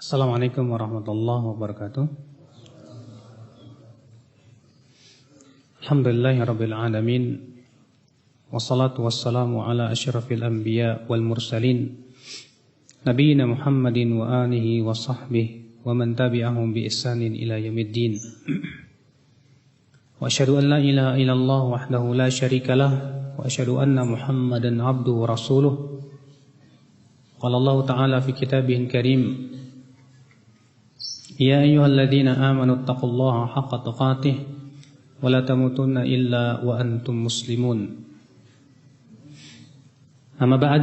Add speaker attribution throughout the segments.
Speaker 1: Assalamualaikum warahmatullahi wabarakatuh. Alhamdulillahirabbil alamin. Wassalatu wassalamu ala asyrafil anbiya wal mursalin nabiyina Muhammadin wa alihi wa sahbihi wa man tabi'ahum bi ihsanin ila yaumiddin. Wa asyhadu an la ilaha illallah wahdahu la syarikalah wa asyhadu anna Muhammadan abduhu wa rasuluh. Qala Allah ta'ala fi kitabihil karim: Ya ayyuhalladzina amanu taqullaha haqqa tuqatih wa la tamutunna illa wa antum muslimun. Amma ba'd,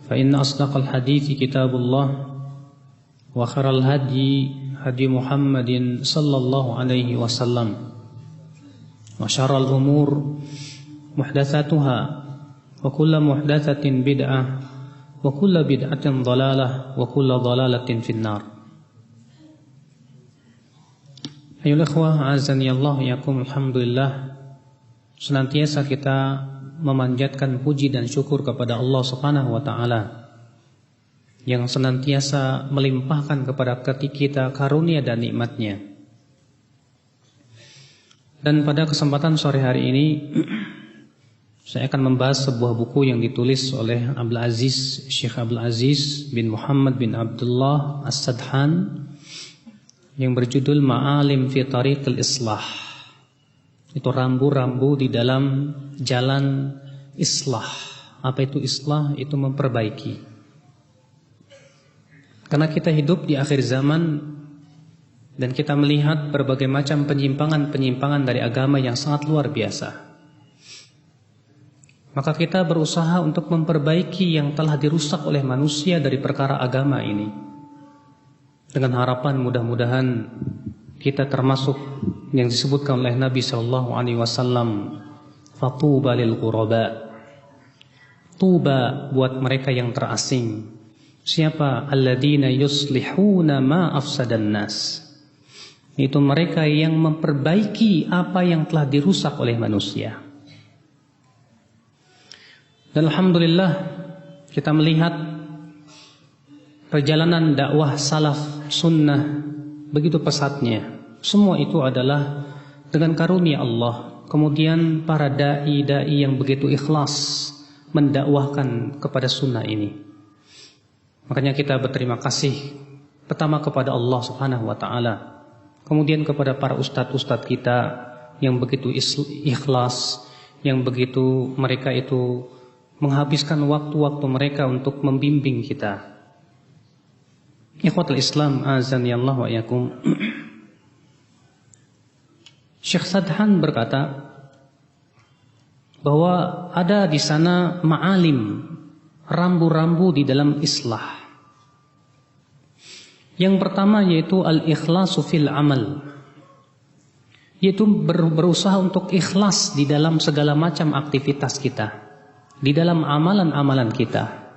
Speaker 1: fa inna asdaqal hadithi kitabullah wa khairal hadyi hadi Muhammadin sallallahu alaihi wasallam wa syarral umur muhdatsatuha wa kullu muhdatsatin bid'ah wa kullu bid'atin dhalalah wa kullu dhalalatin finnar. Ayolah ikhwah, azani Allah yakum, alhamdulillah, senantiasa kita memanjatkan puji dan syukur kepada Allah Subhanahu wa taala yang senantiasa melimpahkan kepada kita karunia dan nikmat-Nya. Dan pada kesempatan sore hari ini saya akan membahas sebuah buku yang ditulis oleh Syekh Abdul Aziz bin Muhammad bin Abdullah As-Sadhan yang berjudul Ma'alim fi Tariqil Islah. Itu rambu-rambu di dalam jalan islah. Apa itu islah? Itu memperbaiki. Karena kita hidup di akhir zaman dan kita melihat berbagai macam penyimpangan-penyimpangan dari agama yang sangat luar biasa. Maka kita berusaha untuk memperbaiki yang telah dirusak oleh manusia dari perkara agama ini, dengan harapan mudah-mudahan kita termasuk yang disebutkan oleh Nabi sallallahu alaihi wasallam, fatuba lil ghuraba. Tuba buat mereka yang terasing. Siapa? Alladzina yuslihuna ma afsadan nas. Itu mereka yang memperbaiki apa yang telah dirusak oleh manusia. Dan alhamdulillah kita melihat perjalanan dakwah salaf sunnah begitu pesatnya. Semua itu adalah dengan karunia Allah. Kemudian para dai-dai yang begitu ikhlas mendakwahkan kepada sunnah ini. Makanya kita berterima kasih pertama kepada Allah Subhanahu wa taala, kemudian kepada para ustadz-ustadz kita yang begitu ikhlas, yang begitu mereka itu menghabiskan waktu-waktu mereka untuk membimbing kita. Ikhwatul Islam, azani Allah wa yakum. Syekh Sadhan berkata bahwa ada di sana ma'alim, rambu-rambu di dalam islah. Yang pertama yaitu al-ikhlasu fil amal, yaitu berusaha untuk ikhlas di dalam segala macam aktivitas kita, di dalam amalan-amalan kita.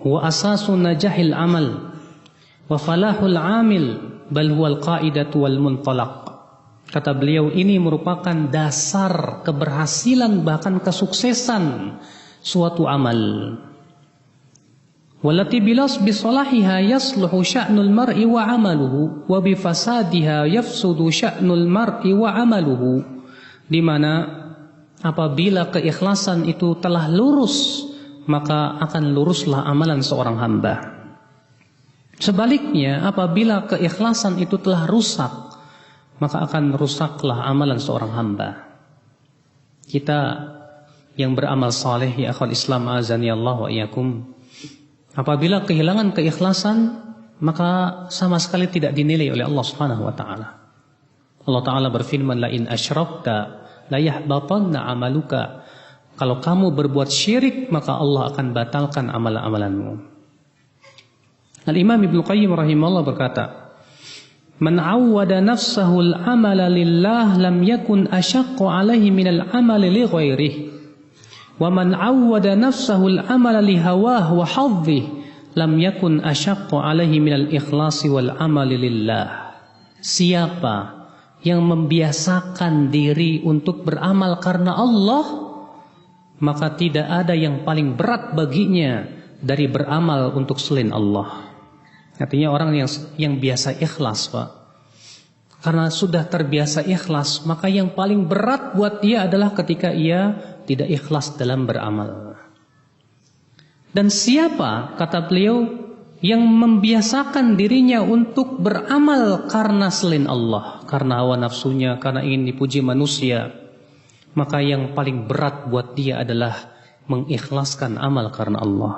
Speaker 1: Wa asasu najahil amal wa falahul amil bal huwal qaidatu wal muntalaq. Kata beliau, ini merupakan dasar keberhasilan bahkan kesuksesan suatu amal. Walati bilas bisalahiha yasluhu sya'nul mar'i wa amaluhu wa bifasadiha yafsudu sya'nul mar'i wa amaluhu. Di mana apabila keikhlasan itu telah lurus, maka akan luruslah amalan seorang hamba. Sebaliknya, apabila keikhlasan itu telah rusak, maka akan rusaklah amalan seorang hamba. Kita yang beramal saleh, ya akhwal Islam, azani Allah wa iyyakum, apabila kehilangan keikhlasan, maka sama sekali tidak dinilai oleh Allah Subhanahu wa taala. Allah taala berfirman, la in asyrakta la yahbatanna amaluka. Kalau kamu berbuat syirik, maka Allah akan batalkan amalan-amalanmu. Al-Imam Ibnu Qayyim rahimahullah berkata, man awwada nafsahu al-amala lillah lam yakun ashaqqu alaihi minal amali li ghairihi. Wa man awwada nafsahu al-amala li hawahu wa hadhihi lam yakun ashaqqu alaihi minal ikhlasi wal amali lillah. Siapa yang membiasakan diri untuk beramal karena Allah, maka tidak ada yang paling berat baginya dari beramal untuk selain Allah. Artinya orang yang biasa ikhlas, Pak. Karena sudah terbiasa ikhlas, maka yang paling berat buat dia adalah ketika ia tidak ikhlas dalam beramal. Dan siapa, kata beliau, yang membiasakan dirinya untuk beramal karena selain Allah, karena hawa nafsunya, karena ingin dipuji manusia, maka yang paling berat buat dia adalah mengikhlaskan amal karena Allah.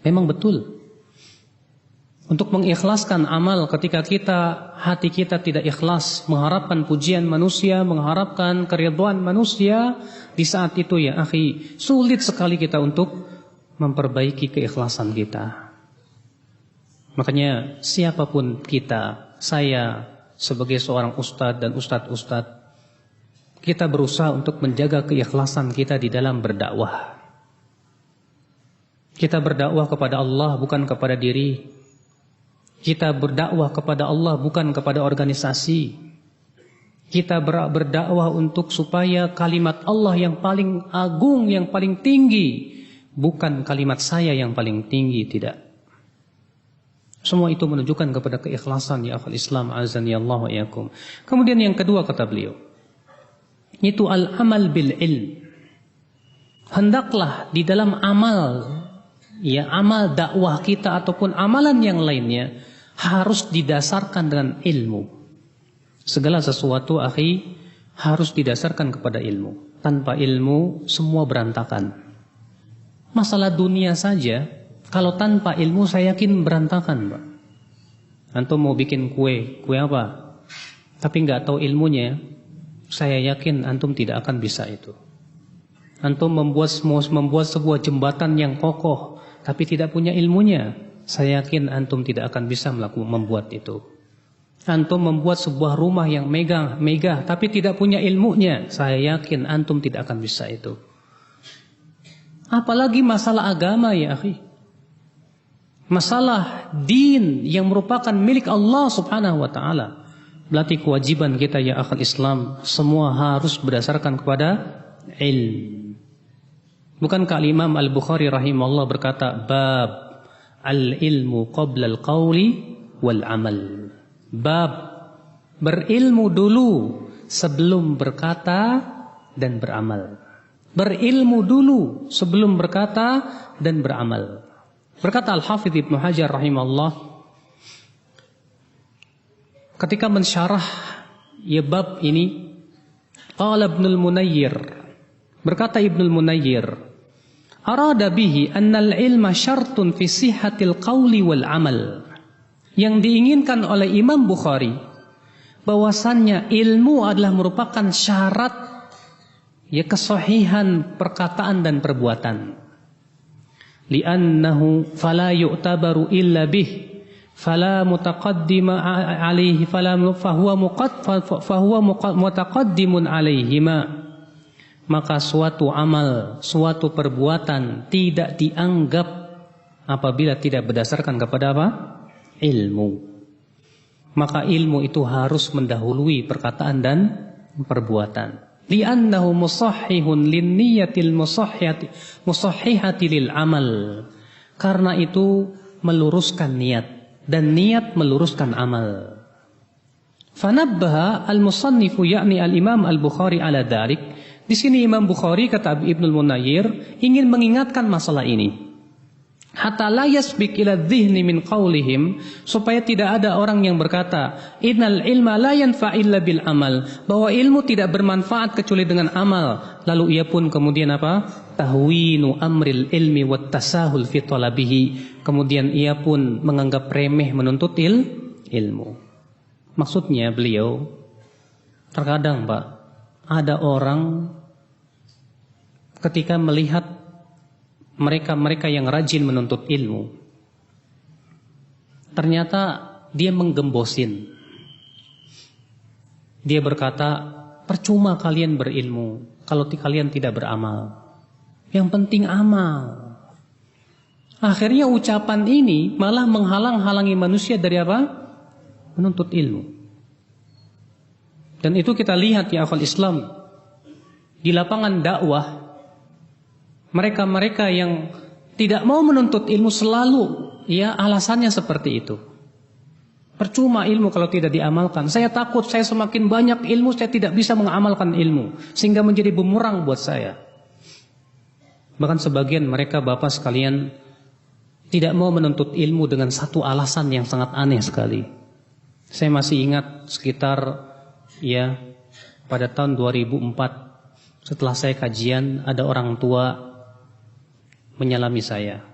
Speaker 1: Memang betul. Untuk mengikhlaskan amal ketika hati kita tidak ikhlas, mengharapkan pujian manusia, mengharapkan keridhaan manusia, di saat itu ya akhi, sulit sekali kita untuk memperbaiki keikhlasan kita. Makanya siapapun kita, saya sebagai seorang ustadz dan ustadz-ustadz, kita berusaha untuk menjaga keikhlasan kita di dalam berdakwah. Kita berdakwah kepada Allah bukan kepada diri. Kita berdakwah kepada Allah bukan kepada organisasi. Kita berdakwah untuk supaya kalimat Allah yang paling agung, yang paling tinggi, bukan kalimat saya yang paling tinggi, tidak. Semua itu menunjukkan kepada keikhlasan ya akhul Islam azani Allah wa iyyakum. Kemudian yang kedua kata beliau, itu al-amal bil ilm. Hendaklah di dalam amal, ya amal dakwah kita ataupun amalan yang lainnya harus didasarkan dengan ilmu. Segala sesuatu akhi harus didasarkan kepada ilmu. Tanpa ilmu semua berantakan. Masalah dunia saja kalau tanpa ilmu saya yakin berantakan, Pak. Antum mau bikin kue apa? Tapi nggak tahu ilmunya, saya yakin antum tidak akan bisa itu. Antum membuat sebuah jembatan yang kokoh tapi tidak punya ilmunya, saya yakin antum tidak akan bisa membuat itu. Antum membuat sebuah rumah yang megah tapi tidak punya ilmunya, saya yakin antum tidak akan bisa itu. Apalagi masalah agama ya akhi. Masalah din yang merupakan milik Allah subhanahu wa ta'ala. Berarti kewajiban kita ya akhul Islam semua harus berdasarkan kepada ilmu. Bukankah Imam Al-Bukhari rahimahullah berkata, bab al-ilmu qabla al-qawli wal-amal. Bab berilmu dulu sebelum berkata dan beramal. Berilmu dulu sebelum berkata dan beramal. Berkata Al-Hafidh Ibnu Hajar rahimahullah ketika mensyarah ya bab ini, qala Ibnul Munayyir, berkata Ibnul Munayyir, arada bihi annal ilma syartun fi sihhatil qawli wal amal. Yang diinginkan oleh Imam Bukhari bahwasannya ilmu adalah merupakan syarat ya kesahihan perkataan dan perbuatan. Li'annahu fala yu'tabaru illa bih fala mutaqaddima alaihi fahuwa mutaqaddimun alaihima. Maka suatu amal, suatu perbuatan tidak dianggap apabila tidak berdasarkan kepada apa? Ilmu. Maka ilmu itu harus mendahului perkataan dan perbuatan. Li'annahu musahhihun linniyatil musahhihati lil amal. Karena itu meluruskan niat dan niat meluruskan amal. Fanabbaha al-musannifu yakni al-Imam Al-Bukhari ala dzalik. Di sini Imam Bukhari kata Ibnul Munayyir ingin mengingatkan masalah ini. Hatta la yasbiq ila dhihni min qawlihim, supaya tidak ada orang yang berkata innal ilma la yanfa illa bil amal, bahwa ilmu tidak bermanfaat kecuali dengan amal. Lalu ia pun kemudian apa? Tahwinu amril ilmi wat tasahul fi talabihi. Kemudian ia pun menganggap remeh menuntut ilmu. Maksudnya beliau, terkadang Pak, ada orang ketika melihat mereka yang rajin menuntut ilmu, ternyata dia menggembosin. Dia berkata, percuma kalian berilmu kalau kalian tidak beramal. Yang penting amal. Akhirnya ucapan ini malah menghalang-halangi manusia dari apa? Menuntut ilmu. Dan itu kita lihat ya akhwal Islam, di lapangan dakwah, mereka-mereka yang tidak mau menuntut ilmu selalu, ya alasannya seperti itu. Percuma ilmu kalau tidak diamalkan. Saya takut saya semakin banyak ilmu, saya tidak bisa mengamalkan ilmu. Sehingga menjadi bumerang buat saya. Bahkan sebagian mereka bapak sekalian tidak mau menuntut ilmu dengan satu alasan yang sangat aneh sekali. Saya masih ingat sekitar ya pada tahun 2004 setelah saya kajian ada orang tua menyalami saya.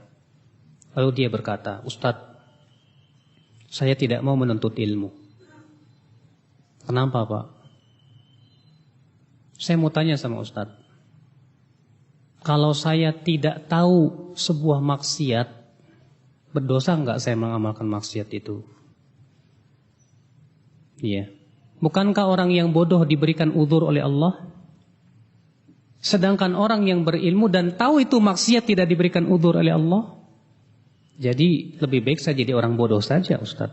Speaker 1: Lalu dia berkata, "Ustadz, saya tidak mau menuntut ilmu." "Kenapa, Pak?" Saya mau tanya sama Ustadz. Kalau saya tidak tahu sebuah maksiat, berdosa enggak saya mengamalkan maksiat itu? Iya. Bukankah orang yang bodoh diberikan uzur oleh Allah? Sedangkan orang yang berilmu dan tahu itu maksiat tidak diberikan uzur oleh Allah? Jadi lebih baik saya jadi orang bodoh saja, Ustaz.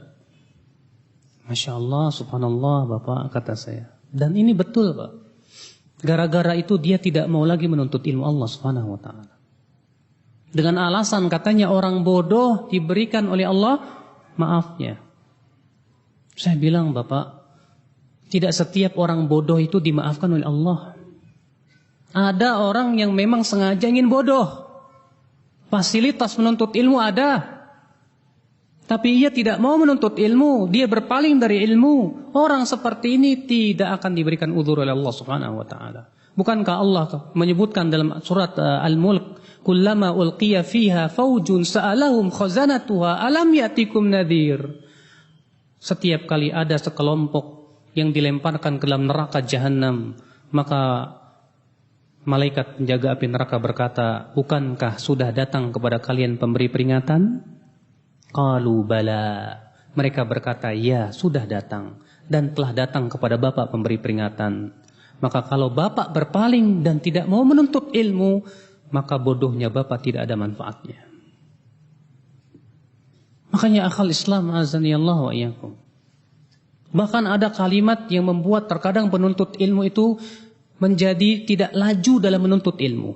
Speaker 1: Masya Allah, subhanallah, Bapak, kata saya. Dan ini betul, Pak. Gara-gara itu dia tidak mau lagi menuntut ilmu Allah subhanahu wa ta'ala. Dengan alasan katanya orang bodoh diberikan oleh Allah maafnya. Saya bilang, Bapak, tidak setiap orang bodoh itu dimaafkan oleh Allah. Ada orang yang memang sengaja ingin bodoh. Fasilitas menuntut ilmu ada. Tapi ia tidak mau menuntut ilmu. Dia berpaling dari ilmu. Orang seperti ini tidak akan diberikan uzur oleh Allah subhanahu wa ta'ala. Bukankah Allah menyebutkan dalam surat Al-Mulk, "Kullama ulqiya fiha faujun sa'alahum khazanatuha alam ya'tikum nadhir." Setiap kali ada sekelompok yang dilemparkan ke dalam neraka jahanam, maka malaikat penjaga api neraka berkata, "Bukankah sudah datang kepada kalian pemberi peringatan?" Qalu bala. Mereka berkata, "Ya, sudah datang dan telah datang kepada Bapak pemberi peringatan." Maka kalau Bapak berpaling dan tidak mau menuntut ilmu, maka bodohnya Bapak tidak ada manfaatnya. Makanya akal Islam azanillahu wa iyyakum. Bahkan ada kalimat yang membuat terkadang penuntut ilmu itu menjadi tidak laju dalam menuntut ilmu.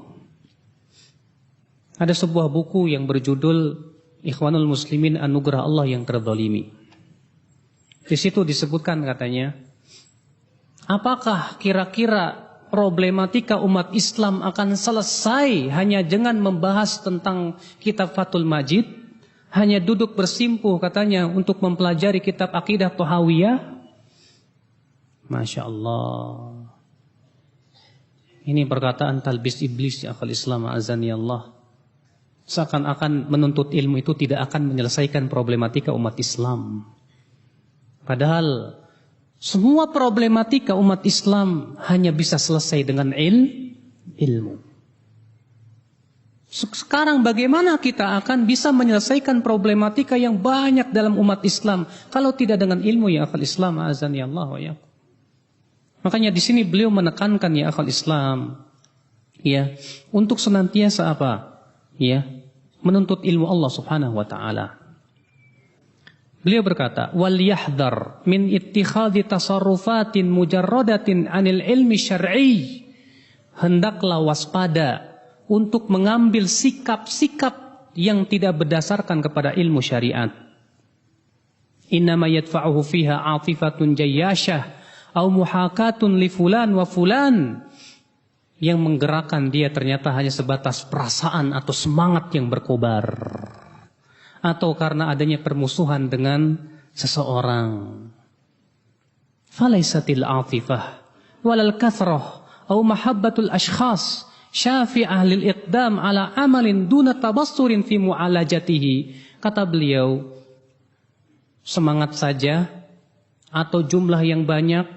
Speaker 1: Ada sebuah buku yang berjudul Ikhwanul Muslimin, Anugerah Allah yang Terzalimi. Di situ disebutkan katanya, apakah kira-kira problematika umat Islam akan selesai hanya dengan membahas tentang kitab Fathul Majid, hanya duduk bersimpuh katanya untuk mempelajari kitab Aqidah Thahawiyah? Masya Allah. Ini perkataan talbis iblis ya akal Islam azani Allah. Seakan-akan menuntut ilmu itu tidak akan menyelesaikan problematika umat Islam. Padahal semua problematika umat Islam hanya bisa selesai dengan ilmu. Sekarang bagaimana kita akan bisa menyelesaikan problematika yang banyak dalam umat Islam kalau tidak dengan ilmu ya akal Islam azani Allah wa iyyakum. Makanya di sini beliau menekankan ya akal Islam, ya, untuk senantiasa apa? Ya, menuntut ilmu Allah Subhanahu wa taala. Beliau berkata, "Wal yahdhar min ittikhadhi tasarrufatin mujarradatin 'anil ilmi syar'i." Hendaklah waspada untuk mengambil sikap-sikap yang tidak berdasarkan kepada ilmu syariat. Innama yadfa'uhu fiha 'atifatun jayyashah au muhakatun li fulan wa fulan. Yang menggerakkan dia ternyata hanya sebatas perasaan atau semangat yang berkobar, atau karena adanya permusuhan dengan seseorang. Falaisatil atifah walal kathrah au mahabbatul ashkhas syafi'ah lil iqdam ala amalin duna tabassurin fi mu'alajatihi. Kata beliau, semangat saja atau jumlah yang banyak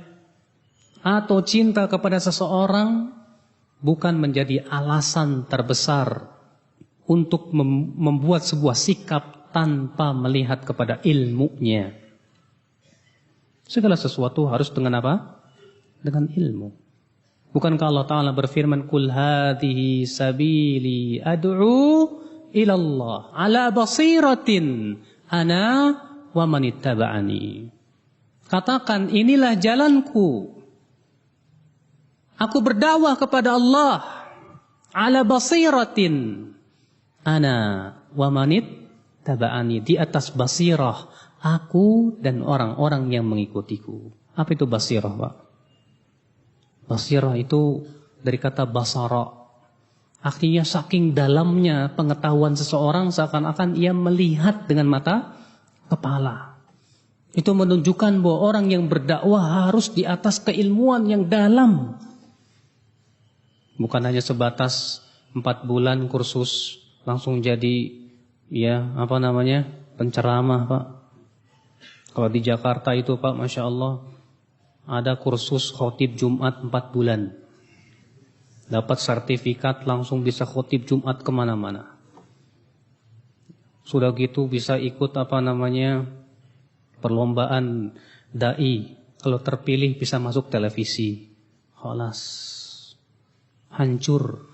Speaker 1: atau cinta kepada seseorang bukan menjadi alasan terbesar untuk membuat sebuah sikap tanpa melihat kepada ilmunya. Segala sesuatu harus dengan apa? Dengan ilmu. Bukankah Allah Ta'ala berfirman, "Qul hadhihi sabili ad'u ilallah ala basiratin ana wa manittaba'ani." Katakan, inilah jalanku. Aku berdakwah kepada Allah ala basiratin, ana wa manit taba'ani, di atas basirah aku dan orang-orang yang mengikutiku. Apa itu basirah, Pak? Basirah itu dari kata basara. Artinya saking dalamnya pengetahuan seseorang seakan-akan ia melihat dengan mata kepala. Itu menunjukkan bahwa orang yang berdakwah harus di atas keilmuan yang dalam. Bukan hanya sebatas 4 bulan kursus langsung jadi penceramah, Pak. Kalau di Jakarta itu, Pak, Masya Allah, ada kursus khotib Jumat 4 bulan. Dapat sertifikat langsung bisa khotib Jumat kemana-mana. Sudah gitu bisa ikut perlombaan da'i. Kalau terpilih bisa masuk televisi. Khalas. Hancur.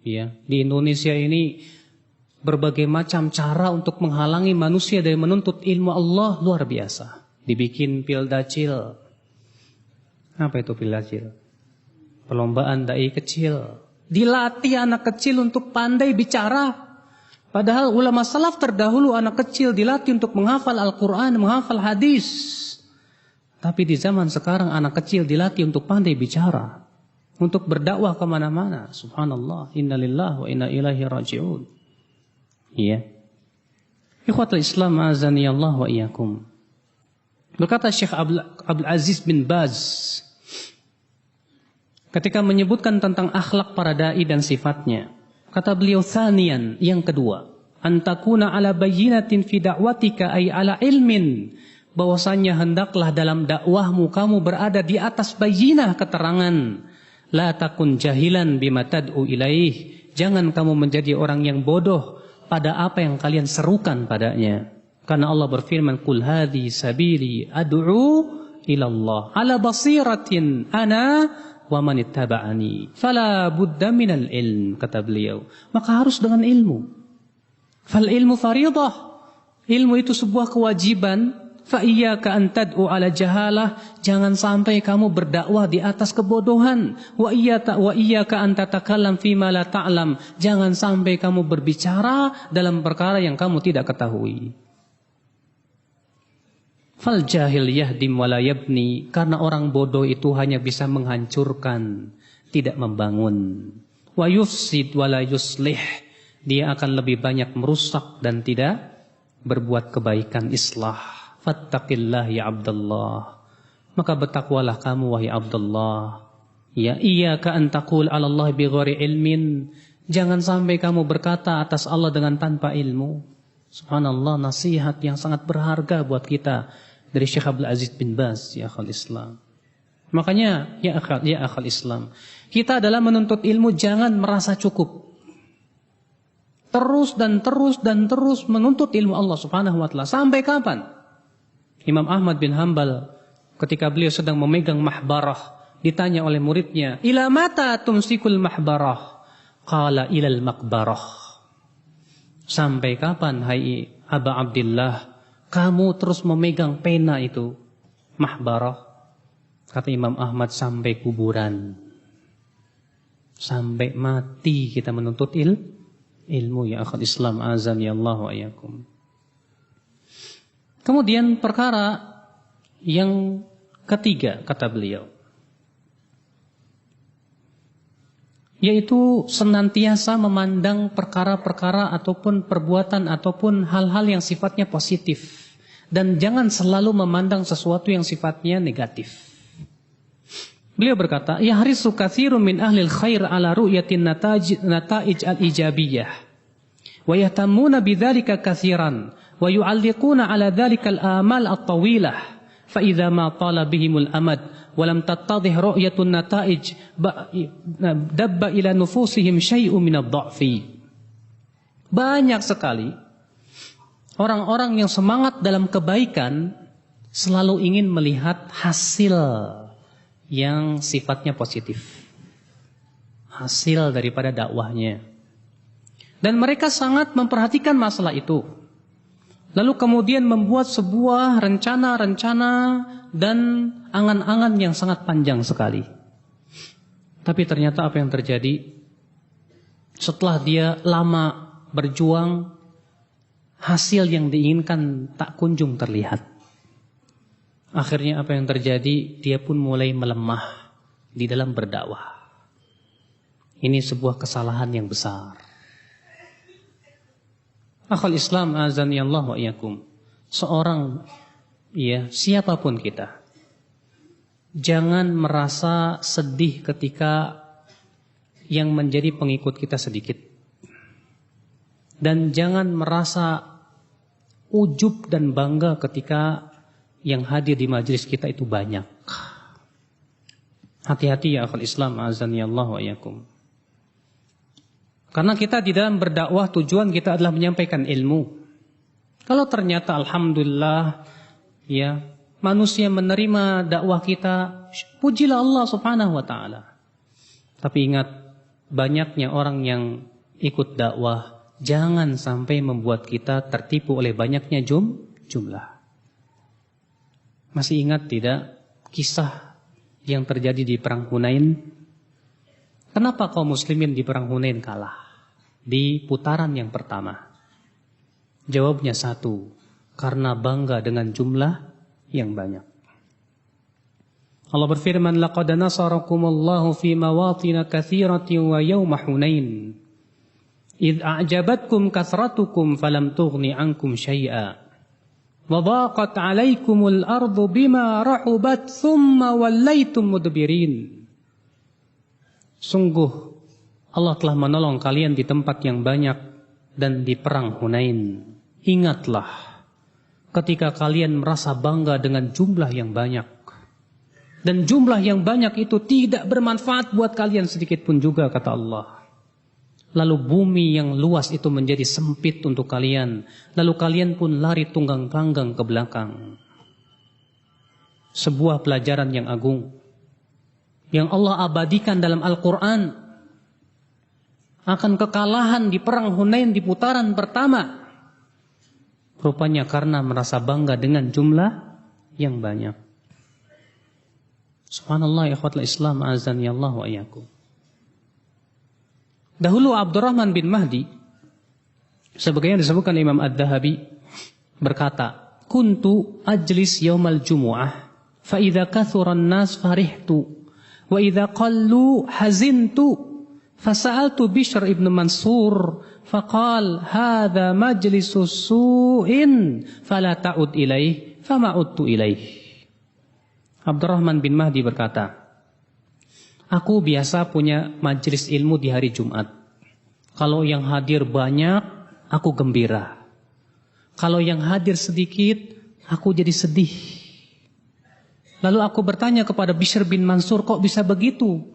Speaker 1: Ya, di Indonesia ini berbagai macam cara untuk menghalangi manusia dari menuntut ilmu Allah luar biasa. Dibikin pildacil. Apa itu pildacil? Perlombaan dai kecil. Dilatih anak kecil untuk pandai bicara. Padahal ulama salaf terdahulu anak kecil dilatih untuk menghafal Al-Quran, menghafal hadis. Tapi di zaman sekarang anak kecil dilatih untuk pandai bicara. Untuk berdakwah kemana-mana. Subhanallah. Inna lillahi wa inna ilaihi raji'un. Iya. Ikhwatul Islam azani Allah wa iyyakum. Berkata Syekh Abdul Aziz bin Baz ketika menyebutkan tentang akhlak para dai dan sifatnya, kata beliau, tsaniyan, yang kedua, antakuna ala bayyinatin fi da'watika ay ala ilmin, bahwasanya hendaklah dalam dakwahmu kamu berada di atas bayyinah, keterangan. La takun jahilan bima tad'u ilaih, jangan kamu menjadi orang yang bodoh pada apa yang kalian serukan padanya. Karena Allah berfirman, qul hadhi sabili ad'u ila Allah ala basiratin ana wa man ittaba'ani fala budda minal ilm, kata beliau. Maka harus dengan ilmu. Fal ilmu faridah, ilmu itu sebuah kewajiban. Fa iyyaka an tad'u ala jahalah, jangan sampai kamu berdakwah di atas kebodohan. Wa iyyaka an tatakallam fima la ta'lam, jangan sampai kamu berbicara dalam perkara yang kamu tidak ketahui. Fal jahil yahdim wala yabni, karena orang bodoh itu hanya bisa menghancurkan, tidak membangun. Wa yufsid wala yuslih, dia akan lebih banyak merusak dan tidak berbuat kebaikan, islah. Fattaqillah ya Abdullah, maka bertakwalah kamu wahai Abdullah. Ya iyyaka an taqul 'ala Allah bighairi ilmin, jangan sampai kamu berkata atas Allah dengan tanpa ilmu. Subhanallah, nasihat yang sangat berharga buat kita dari Syekh Abdul Aziz bin Baz, ya akhal Islam. Makanya ya akhal Islam, kita adalah menuntut ilmu jangan merasa cukup. Terus dan terus menuntut ilmu Allah Subhanahu wa taala. Sampai kapan? Imam Ahmad bin Hanbal ketika beliau sedang memegang mahbarah, ditanya oleh muridnya, ila mata tumsikul mahbarah? Qala ilal makbarah. Sampai kapan hai Aba Abdillah kamu terus memegang pena itu, mahbarah? Kata Imam Ahmad, sampai kuburan. Sampai mati kita menuntut ilmu, ya akhal Islam azan ya Allah wa iyyakum. Kemudian perkara yang ketiga, kata beliau, yaitu senantiasa memandang perkara-perkara ataupun perbuatan ataupun hal-hal yang sifatnya positif, dan jangan selalu memandang sesuatu yang sifatnya negatif. Beliau berkata, yahrisu katsirun min ahlil khair ala ru'yatin nata'ij al-ijabiyah wa yahtammuna bidzalika katsiran wa yu'alliquna ala dzalikal amal at-tawilah fa idza ma tala bihimul amad wa lam tattadhih ru'yatun nata'ij dabba ila nufusihim syai'un min ad-dha'fi. Banyak sekali orang-orang yang semangat dalam kebaikan selalu ingin melihat hasil yang sifatnya positif, hasil daripada dakwahnya, dan mereka sangat memperhatikan masalah itu. Lalu kemudian membuat sebuah rencana-rencana dan angan-angan yang sangat panjang sekali. Tapi ternyata apa yang terjadi? Setelah dia lama berjuang, hasil yang diinginkan tak kunjung terlihat. Akhirnya apa yang terjadi? Dia pun mulai melemah di dalam berdakwah. Ini sebuah kesalahan yang besar. Akhul Islam azani Allah wa iyyakum. Seorang, siapapun kita, jangan merasa sedih ketika yang menjadi pengikut kita sedikit. Dan jangan merasa ujub dan bangga ketika yang hadir di majelis kita itu banyak. Hati-hati ya akhul Islam azani Allah wa iyyakum. Karena kita di dalam berdakwah tujuan kita adalah menyampaikan ilmu. Kalau ternyata alhamdulillah manusia menerima dakwah kita, pujilah Allah Subhanahu wa taala. Tapi ingat, banyaknya orang yang ikut dakwah jangan sampai membuat kita tertipu oleh banyaknya jumlah. Masih ingat tidak kisah yang terjadi di perang Hunain? Kenapa kaum muslimin di perang Hunain kalah di putaran yang pertama? Jawabnya satu, karena bangga dengan jumlah yang banyak. Allah berfirman, laqad nasarakumullahu fi mawatin katsiratin wa yawma Hunain idh a'jabatkum kathratukum falam tughni ankum syai'a wa dhaqat 'alaikumul ardu bima rahubat thumma wallaitum mudbirin. Sungguh Allah telah menolong kalian di tempat yang banyak dan di perang Hunain. Ingatlah ketika kalian merasa bangga dengan jumlah yang banyak. Dan jumlah yang banyak itu tidak bermanfaat buat kalian sedikit pun juga, kata Allah. Lalu bumi yang luas itu menjadi sempit untuk kalian. Lalu kalian pun lari tunggang-tanggang ke belakang. Sebuah pelajaran yang agung yang Allah abadikan dalam Al-Quran akan kekalahan di perang Hunain di putaran pertama. Rupanya karena merasa bangga dengan jumlah yang banyak. Subhanallah ya ikhwatul Islam azani Allah wa iyyakum. Dahulu Abdurrahman bin Mahdi, sebagaimana disebutkan Imam Ad-Dhahabi, berkata, kuntu ajlis yaumal jumu'ah fa idza kathura an-nas farihtu wa idza qallu hazintu fasa'altu Bishr ibn Mansur faqal hadza majlisu su'in fala ta'ud ilaih fama udtu ilaih. Abdurrahman bin Mahdi berkata, aku biasa punya majelis ilmu di hari Jumat. Kalau yang hadir banyak, aku gembira. Kalau yang hadir sedikit, aku jadi sedih. Lalu aku bertanya kepada Bishr bin Mansur, kok bisa begitu?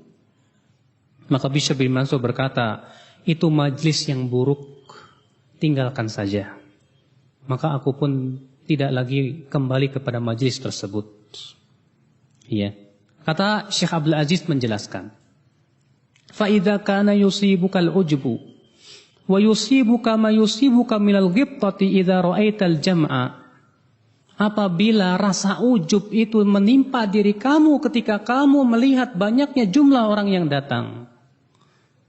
Speaker 1: Maka Bishr bin Mansur berkata, itu majelis yang buruk, tinggalkan saja. Maka aku pun tidak lagi kembali kepada majelis tersebut. Ya. Kata Syekh Abdul Aziz menjelaskan, fa idza kana yusibukal ujbu wa yusibuka ma yusibuka minal ghibtati idza ra'aital jam'a. Apabila rasa ujub itu menimpa diri kamu ketika kamu melihat banyaknya jumlah orang yang datang.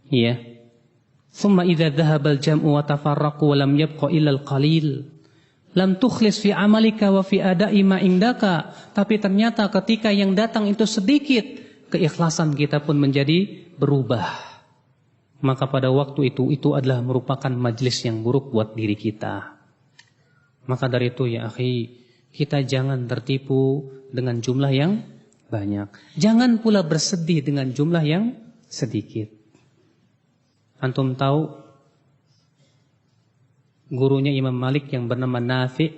Speaker 1: Ya. Thumma idza dhahabal jam'u wa tafarraqu wa lam yabqa illa al-qalil. Lam tukhlis fi amalika wa fi ada'i ma indaka. Tapi ternyata ketika yang datang itu sedikit, keikhlasan kita pun menjadi berubah. Maka pada waktu itu adalah merupakan majelis yang buruk buat diri kita. Maka dari itu ya akhi, kita jangan tertipu dengan jumlah yang banyak. Jangan pula bersedih dengan jumlah yang sedikit. Antum tahu gurunya Imam Malik yang bernama Nafi'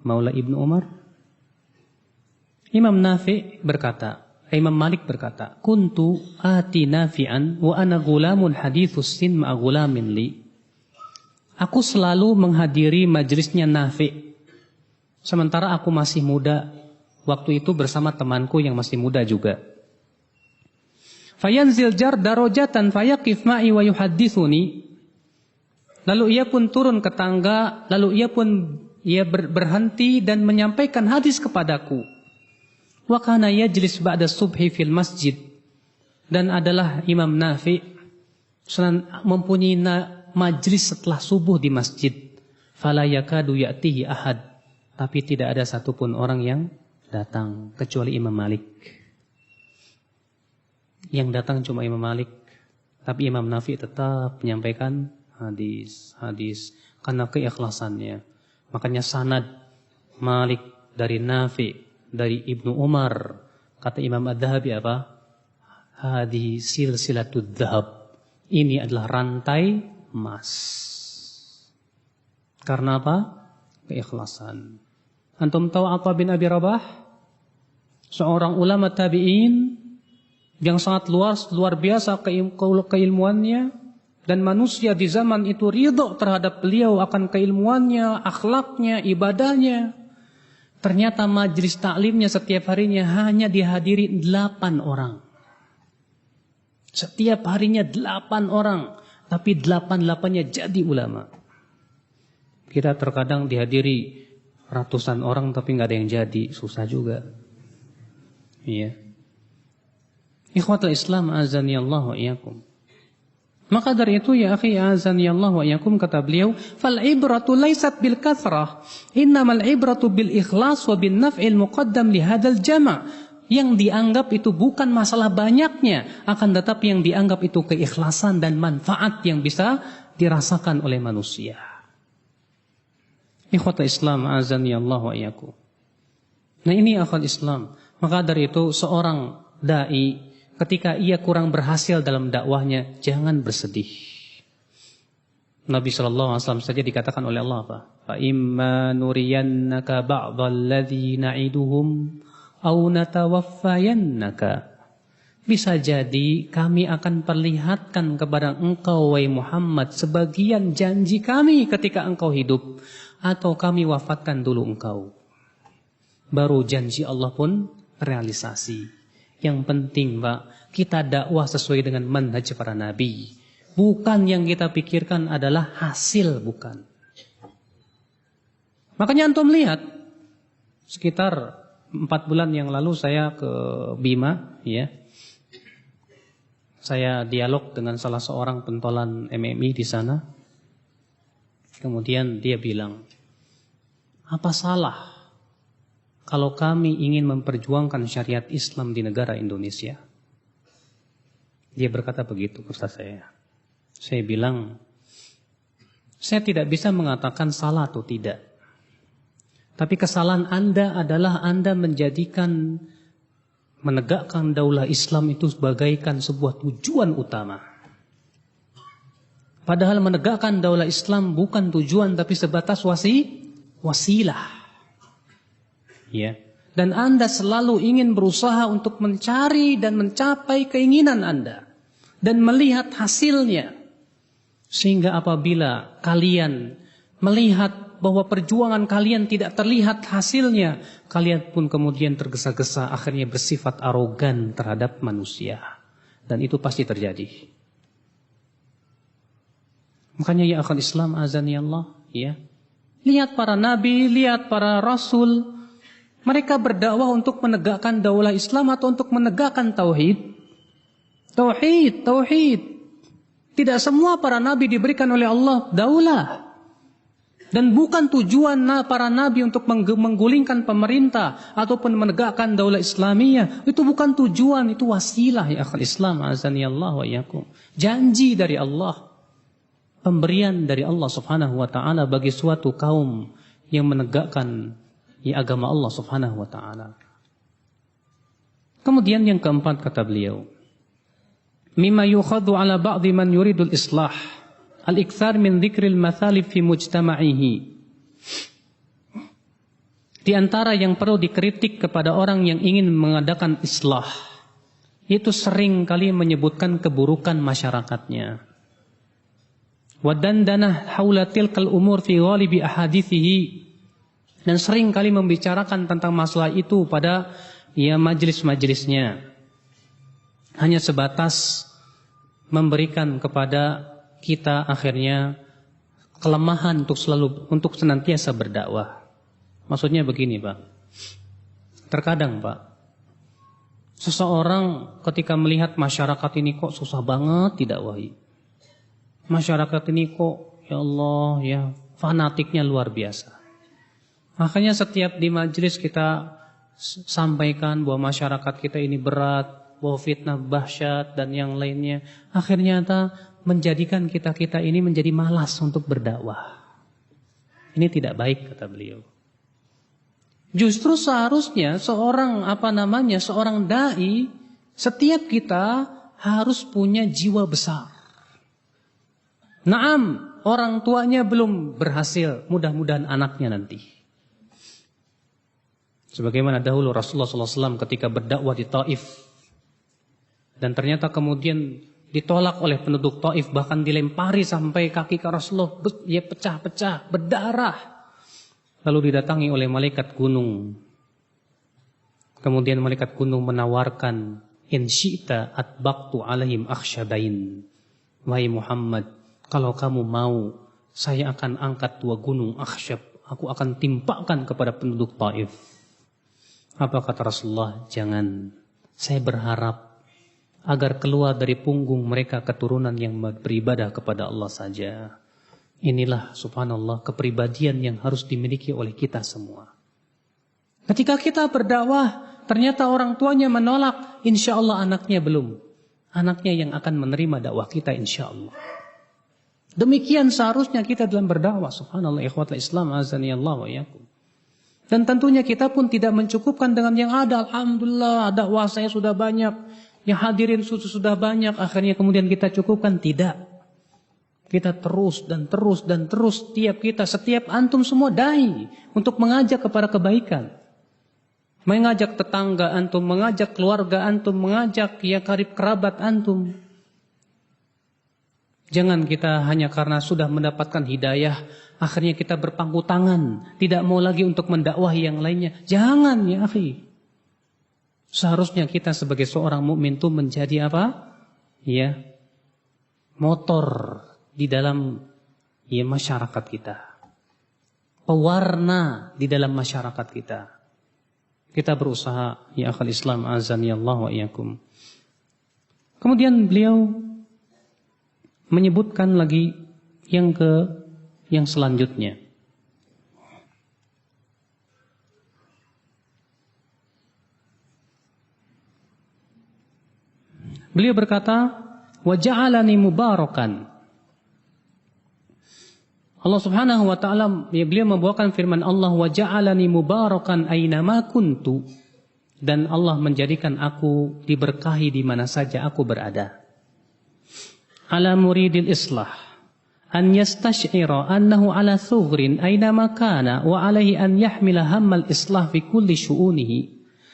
Speaker 1: Maula Ibnu Umar? Imam Malik berkata, kuntu ati Nafi'an wa ana gulamun hadithus sin ma'a gulamin li. Aku selalu menghadiri majelisnya Nafi'. Sementara aku masih muda, waktu itu bersama temanku yang masih muda juga. Fayanzil jar darajatan fayaqif ma'i wa yuhaddithuni. Lalu ia pun turun ke tangga, lalu ia berhenti dan menyampaikan hadis kepadaku. Wa kana yajlis ba'da subhi fil masjid. Dan adalah Imam Nafi' mempunyai majlis setelah subuh di masjid. Fala yakadu ya'tihi ahad. Tapi tidak ada satupun orang yang datang kecuali Imam Malik. Yang datang cuma Imam Malik. Tapi Imam Nafi tetap menyampaikan hadis karena keikhlasannya. Makanya sanad Malik dari Nafi, dari Ibnu Umar. Kata Imam Adz-Dzahabi apa? Hadi silsilatud dzahab. Ini adalah rantai emas. Karena apa? Keikhlasan. Antum tahu Atha bin Abi Rabah? Seorang ulama tabi'in yang sangat luar biasa keilmuannya, dan manusia di zaman itu ridho terhadap beliau akan keilmuannya, akhlaknya, ibadahnya. Ternyata majelis taklimnya setiap harinya hanya dihadiri 8 orang. Setiap harinya 8 orang, tapi 8-8-nya jadi ulama. Kita terkadang dihadiri ratusan orang tapi nggak ada yang jadi, susah juga. Iya. Ikhwatul Islam azani Allah wa iyyakum. Maka dari itu ya akhi azani Allah wa iyyakum, kata beliau, fal ibratu laysat bil kathrah, innamal ibratu bil ikhlas wa bin naf'il muqaddam li hadzal jama'. Yang dianggap itu bukan masalah banyaknya, akan tetapi yang dianggap itu keikhlasan dan manfaat yang bisa dirasakan oleh manusia. Ikhwatul Islam azani Allah wa iyyakum. Nah ini akhwat Islam. Maka dari itu seorang dai ketika ia kurang berhasil dalam dakwahnya, jangan bersedih. Nabi SAW saja dikatakan oleh Allah apa? Fa imma nuriyannaka ba'dalladzi na'iduhum aw natawaffayannaka. Bisa jadi kami akan perlihatkan kepada engkau wahai Muhammad sebagian janji kami ketika engkau hidup, atau kami wafatkan dulu engkau. Baru janji Allah pun realisasi. Yang penting Pak, kita dakwah sesuai dengan manhaj para nabi. Bukan yang kita pikirkan adalah hasil, bukan. Makanya antum lihat, sekitar 4 bulan yang lalu saya ke Bima, ya. Saya dialog dengan salah seorang pentolan MMI di sana. Kemudian dia bilang, apa salah kalau kami ingin memperjuangkan syariat Islam di negara Indonesia? Dia berkata begitu kepada saya. Saya bilang, saya tidak bisa mengatakan salah atau tidak. Tapi kesalahan Anda adalah Anda menegakkan daulah Islam itu sebagaikan sebuah tujuan utama. Padahal menegakkan daulah Islam bukan tujuan tapi sebatas wasilah. Ya. Dan Anda selalu ingin berusaha untuk mencari dan mencapai keinginan Anda dan melihat hasilnya. Sehingga apabila kalian melihat bahwa perjuangan kalian tidak terlihat hasilnya, kalian pun kemudian tergesa-gesa akhirnya bersifat arogan terhadap manusia. Dan itu pasti terjadi. Makanya ya akhwat Islam azani Allah, ya. Lihat para nabi, lihat para rasul. Mereka berdakwah untuk menegakkan daulah Islam atau untuk menegakkan tauhid? Tauhid. Tidak semua para nabi diberikan oleh Allah daulah. Dan bukan tujuan para nabi untuk menggulingkan pemerintah ataupun menegakkan daulah Islamiyah. Itu bukan tujuan, itu wasilah ya akhwat Islam azani Allah wa iyyakum. Janji dari Allah. Pemberian dari Allah Subhanahu wa taala bagi suatu kaum yang menegakkan agama Allah Subhanahu wa taala. Kemudian yang keempat kata beliau, mimma yukhadhu ala ba'dhi man yuridul islah, al-iktsar min dzikril mathalib fi mujtama'ihi. Di antara yang perlu dikritik kepada orang yang ingin mengadakan islah, itu sering kali menyebutkan keburukan masyarakatnya. Wa dandanah haula tilkal umur fi ghalibi ahadithihi. Dan sering kali membicarakan tentang masalah itu pada majelis-majelisnya. Hanya sebatas memberikan kepada kita akhirnya kelemahan untuk senantiasa berdakwah. Maksudnya begini Pak. Terkadang Pak, seseorang ketika melihat masyarakat ini kok susah banget didakwahi. masyarakat ini kok ya Allah ya fanatiknya luar biasa. Makanya setiap di majelis kita sampaikan bahwa masyarakat kita ini berat, bahwa fitnah dahsyat dan yang lainnya. Akhirnya menjadikan kita ini menjadi malas untuk berdakwah. Ini tidak baik kata beliau. Justru seharusnya seorang dai, setiap kita harus punya jiwa besar. Naam, orang tuanya belum berhasil, mudah-mudahan anaknya nanti. Sebagaimana dahulu Rasulullah SAW ketika berdakwah di Taif. Dan ternyata kemudian ditolak oleh penduduk Taif, bahkan dilempari sampai kaki Rasulullah, ya pecah-pecah, berdarah. Lalu didatangi oleh malaikat gunung. Kemudian malaikat gunung menawarkan, in syi'ta atbaqtu alaihim akhsyabain. Wahai Muhammad, kalau kamu mau, saya akan angkat 2 gunung akhsyab. Aku akan timpakan kepada penduduk Taif. Apa kata Rasulullah? Jangan. Saya berharap agar keluar dari punggung mereka keturunan yang beribadah kepada Allah saja. Inilah subhanallah kepribadian yang harus dimiliki oleh kita semua. Ketika kita berdakwah, ternyata orang tuanya menolak, insya Allah anaknya belum. Anaknya yang akan menerima dakwah kita insya Allah. Demikian seharusnya kita dalam berdakwah. Subhanallah ikhwatul Islam azanillah wa iyyakum. Dan tentunya kita pun tidak mencukupkan dengan yang ada. Alhamdulillah dakwah saya sudah banyak, yang hadirin sudah banyak, akhirnya kemudian kita cukupkan. Tidak. Kita terus dan terus dan terus, setiap antum semua dai untuk mengajak kepada kebaikan. Mengajak tetangga antum, mengajak keluarga antum, mengajak ya karib kerabat antum. Jangan kita hanya karena sudah mendapatkan hidayah, akhirnya kita berpangku tangan, tidak mau lagi untuk mendakwahi yang lainnya. Jangan ya akhi. Seharusnya kita sebagai seorang mukmin itu menjadi apa? Ya, motor di dalam ya masyarakat kita. Pewarna di dalam masyarakat kita. Kita berusaha ya akhal Islam azanillah wa iyyakum. Kemudian beliau menyebutkan lagi yang selanjutnya. Beliau berkata, wa ja'alani mubarakan. Allah Subhanahu wa taala beliau membawakan firman Allah, wa ja'alani mubarakan ainama kuntu, dan Allah menjadikan aku diberkahi di mana saja aku berada. Ala muridil islah an yastash'ira annahu ala thughrin ainama kana wa alaihi an yahmila hammal islah fi kulli syu'unihi.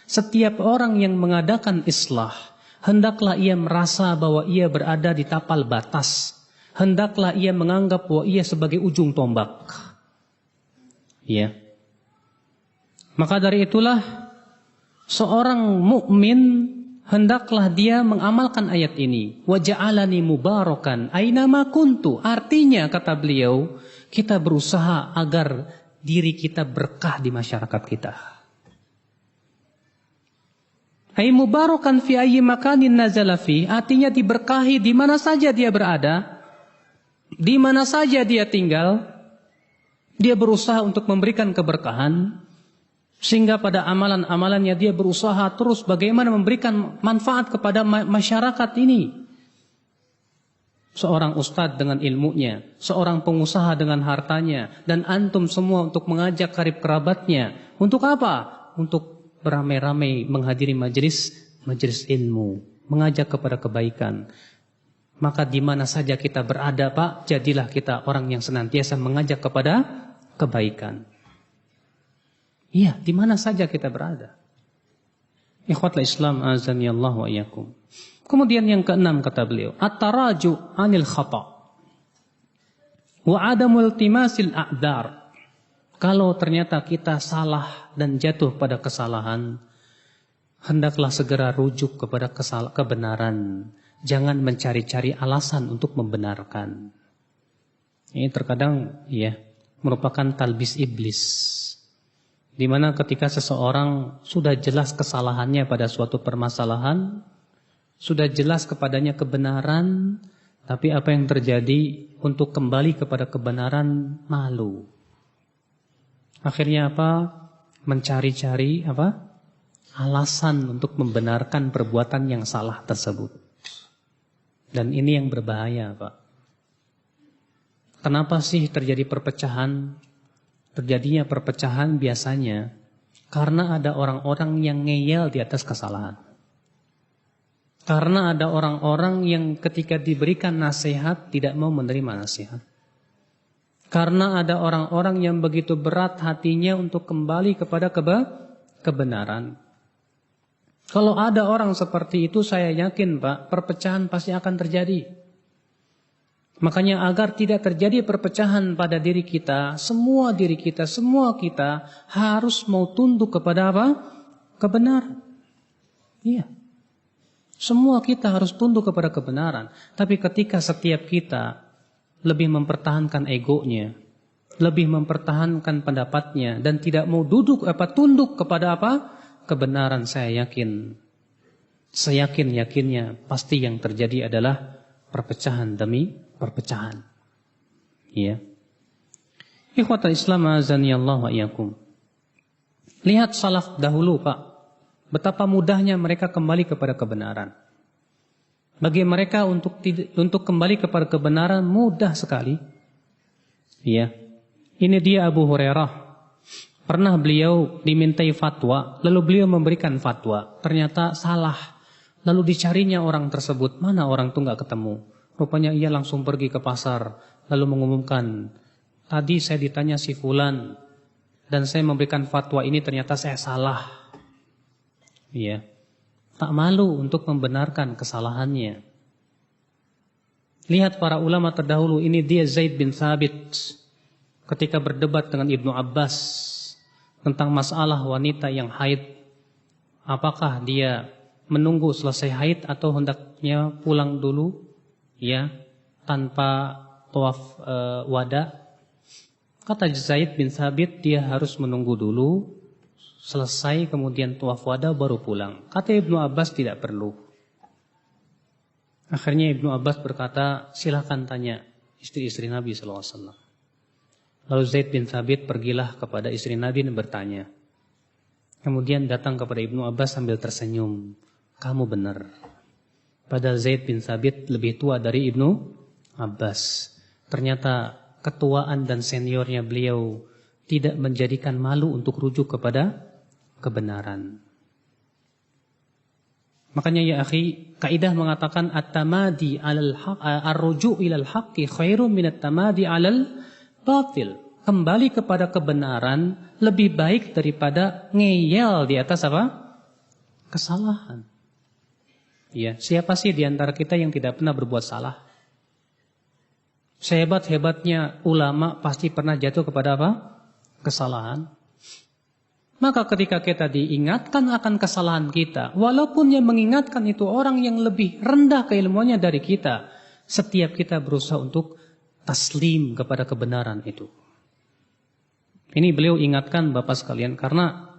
Speaker 1: Setiap orang yang mengadakan islah, hendaklah ia merasa bahwa ia berada di tapal batas. Hendaklah ia menganggap bahwa ia sebagai ujung tombak. Ya. Maka dari itulah seorang mukmin hendaklah dia mengamalkan ayat ini. Wa ja'alani mubarakan ainama kuntu. Artinya kata beliau, kita berusaha agar diri kita berkah di masyarakat kita. Ai mubarakan fi ayyi makanin nazala fi, artinya diberkahi di mana saja dia berada. Di mana saja dia tinggal, dia berusaha untuk memberikan keberkahan, sehingga pada amalan-amalannya dia berusaha terus bagaimana memberikan manfaat kepada masyarakat ini. Seorang ustadz dengan ilmunya, seorang pengusaha dengan hartanya, dan antum semua untuk mengajak karib kerabatnya. Untuk apa? Untuk beramai-ramai menghadiri majelis ilmu, mengajak kepada kebaikan. Maka di mana saja kita berada, Pak, jadilah kita orang yang senantiasa mengajak kepada kebaikan. Iya, di mana saja kita berada. Ikhwatul Islam azanillah wa iyyakum. Kemudian yang keenam kata beliau, at-taraju 'anil khata' wa 'adamul timasil a'dzar. Kalau ternyata kita salah dan jatuh pada kesalahan, hendaklah segera rujuk kepada kebenaran. Jangan mencari-cari alasan untuk membenarkan. Ini terkadang ya merupakan talbis iblis. Di mana ketika seseorang sudah jelas kesalahannya pada suatu permasalahan, sudah jelas kepadanya kebenaran, Tapi apa yang terjadi untuk kembali kepada kebenaran malu. Akhirnya apa? Mencari-cari apa? Alasan untuk membenarkan perbuatan yang salah tersebut. Dan ini yang berbahaya, Pak. Kenapa sih terjadi perpecahan? Terjadinya perpecahan biasanya karena ada orang-orang yang ngeyel di atas kesalahan. Karena ada orang-orang yang ketika diberikan nasihat tidak mau menerima nasihat. Karena ada orang-orang yang begitu berat hatinya untuk kembali kepada kebenaran. Kalau ada orang seperti itu, saya yakin Pak, perpecahan pasti akan terjadi. Makanya agar tidak terjadi perpecahan pada diri kita, semua kita harus mau tunduk kepada apa? Kebenaran. Iya. Semua kita harus tunduk kepada kebenaran. Tapi ketika setiap kita lebih mempertahankan egonya, lebih mempertahankan pendapatnya, dan tidak mau tunduk kepada apa? Kebenaran, saya yakin, seyakin-yakinnya pasti yang terjadi adalah perpecahan demi perpecahan. Iya. Ikhwatal Islam azanillahu wa iyyakum. Lihat salaf dahulu, Pak. Betapa mudahnya mereka kembali kepada kebenaran. Bagi mereka untuk kembali kepada kebenaran mudah sekali. Iya. Ini dia Abu Hurairah. Pernah beliau dimintai fatwa, lalu beliau memberikan fatwa. Ternyata salah. Lalu dicarinya orang tersebut. Mana orang itu nggak ketemu. Rupanya ia langsung pergi ke pasar. Lalu mengumumkan, tadi saya ditanya si fulan, dan saya memberikan fatwa ini ternyata saya salah. Iya. Tak malu untuk membenarkan kesalahannya. Lihat para ulama terdahulu, ini dia Zaid bin Thabit ketika berdebat dengan Ibnu Abbas tentang masalah wanita yang haid. Apakah dia menunggu selesai haid atau hendaknya pulang dulu ya tanpa tawaf wada? Kata Zaid bin Thabit, dia harus menunggu dulu selesai kemudian tawaf wada baru pulang. Kata Ibnu Abbas tidak perlu. Akhirnya Ibnu Abbas berkata, silakan tanya istri-istri Nabi SAW. Lalu Zaid bin Thabit pergilah kepada istri Nabi dan bertanya. Kemudian datang kepada Ibnu Abbas sambil tersenyum. Kamu benar. Padahal Zaid bin Thabit lebih tua dari Ibnu Abbas. Ternyata ketuaan dan seniornya beliau tidak menjadikan malu untuk rujuk kepada kebenaran. Makanya ya akhi, kaidah mengatakan at-tamadi 'alal haqq, ar-ruju' ilal haqqi khairun min at-tamadi 'alal batil. Kembali kepada kebenaran lebih baik daripada ngeyel di atas apa? Kesalahan. Ya, siapa sih di antara kita yang tidak pernah berbuat salah? Sehebat-hebatnya ulama pasti pernah jatuh kepada apa? Kesalahan. Maka ketika kita diingatkan akan kesalahan kita, walaupun yang mengingatkan itu orang yang lebih rendah keilmuannya dari kita, setiap kita berusaha untuk taslim kepada kebenaran itu. Ini beliau ingatkan Bapak sekalian karena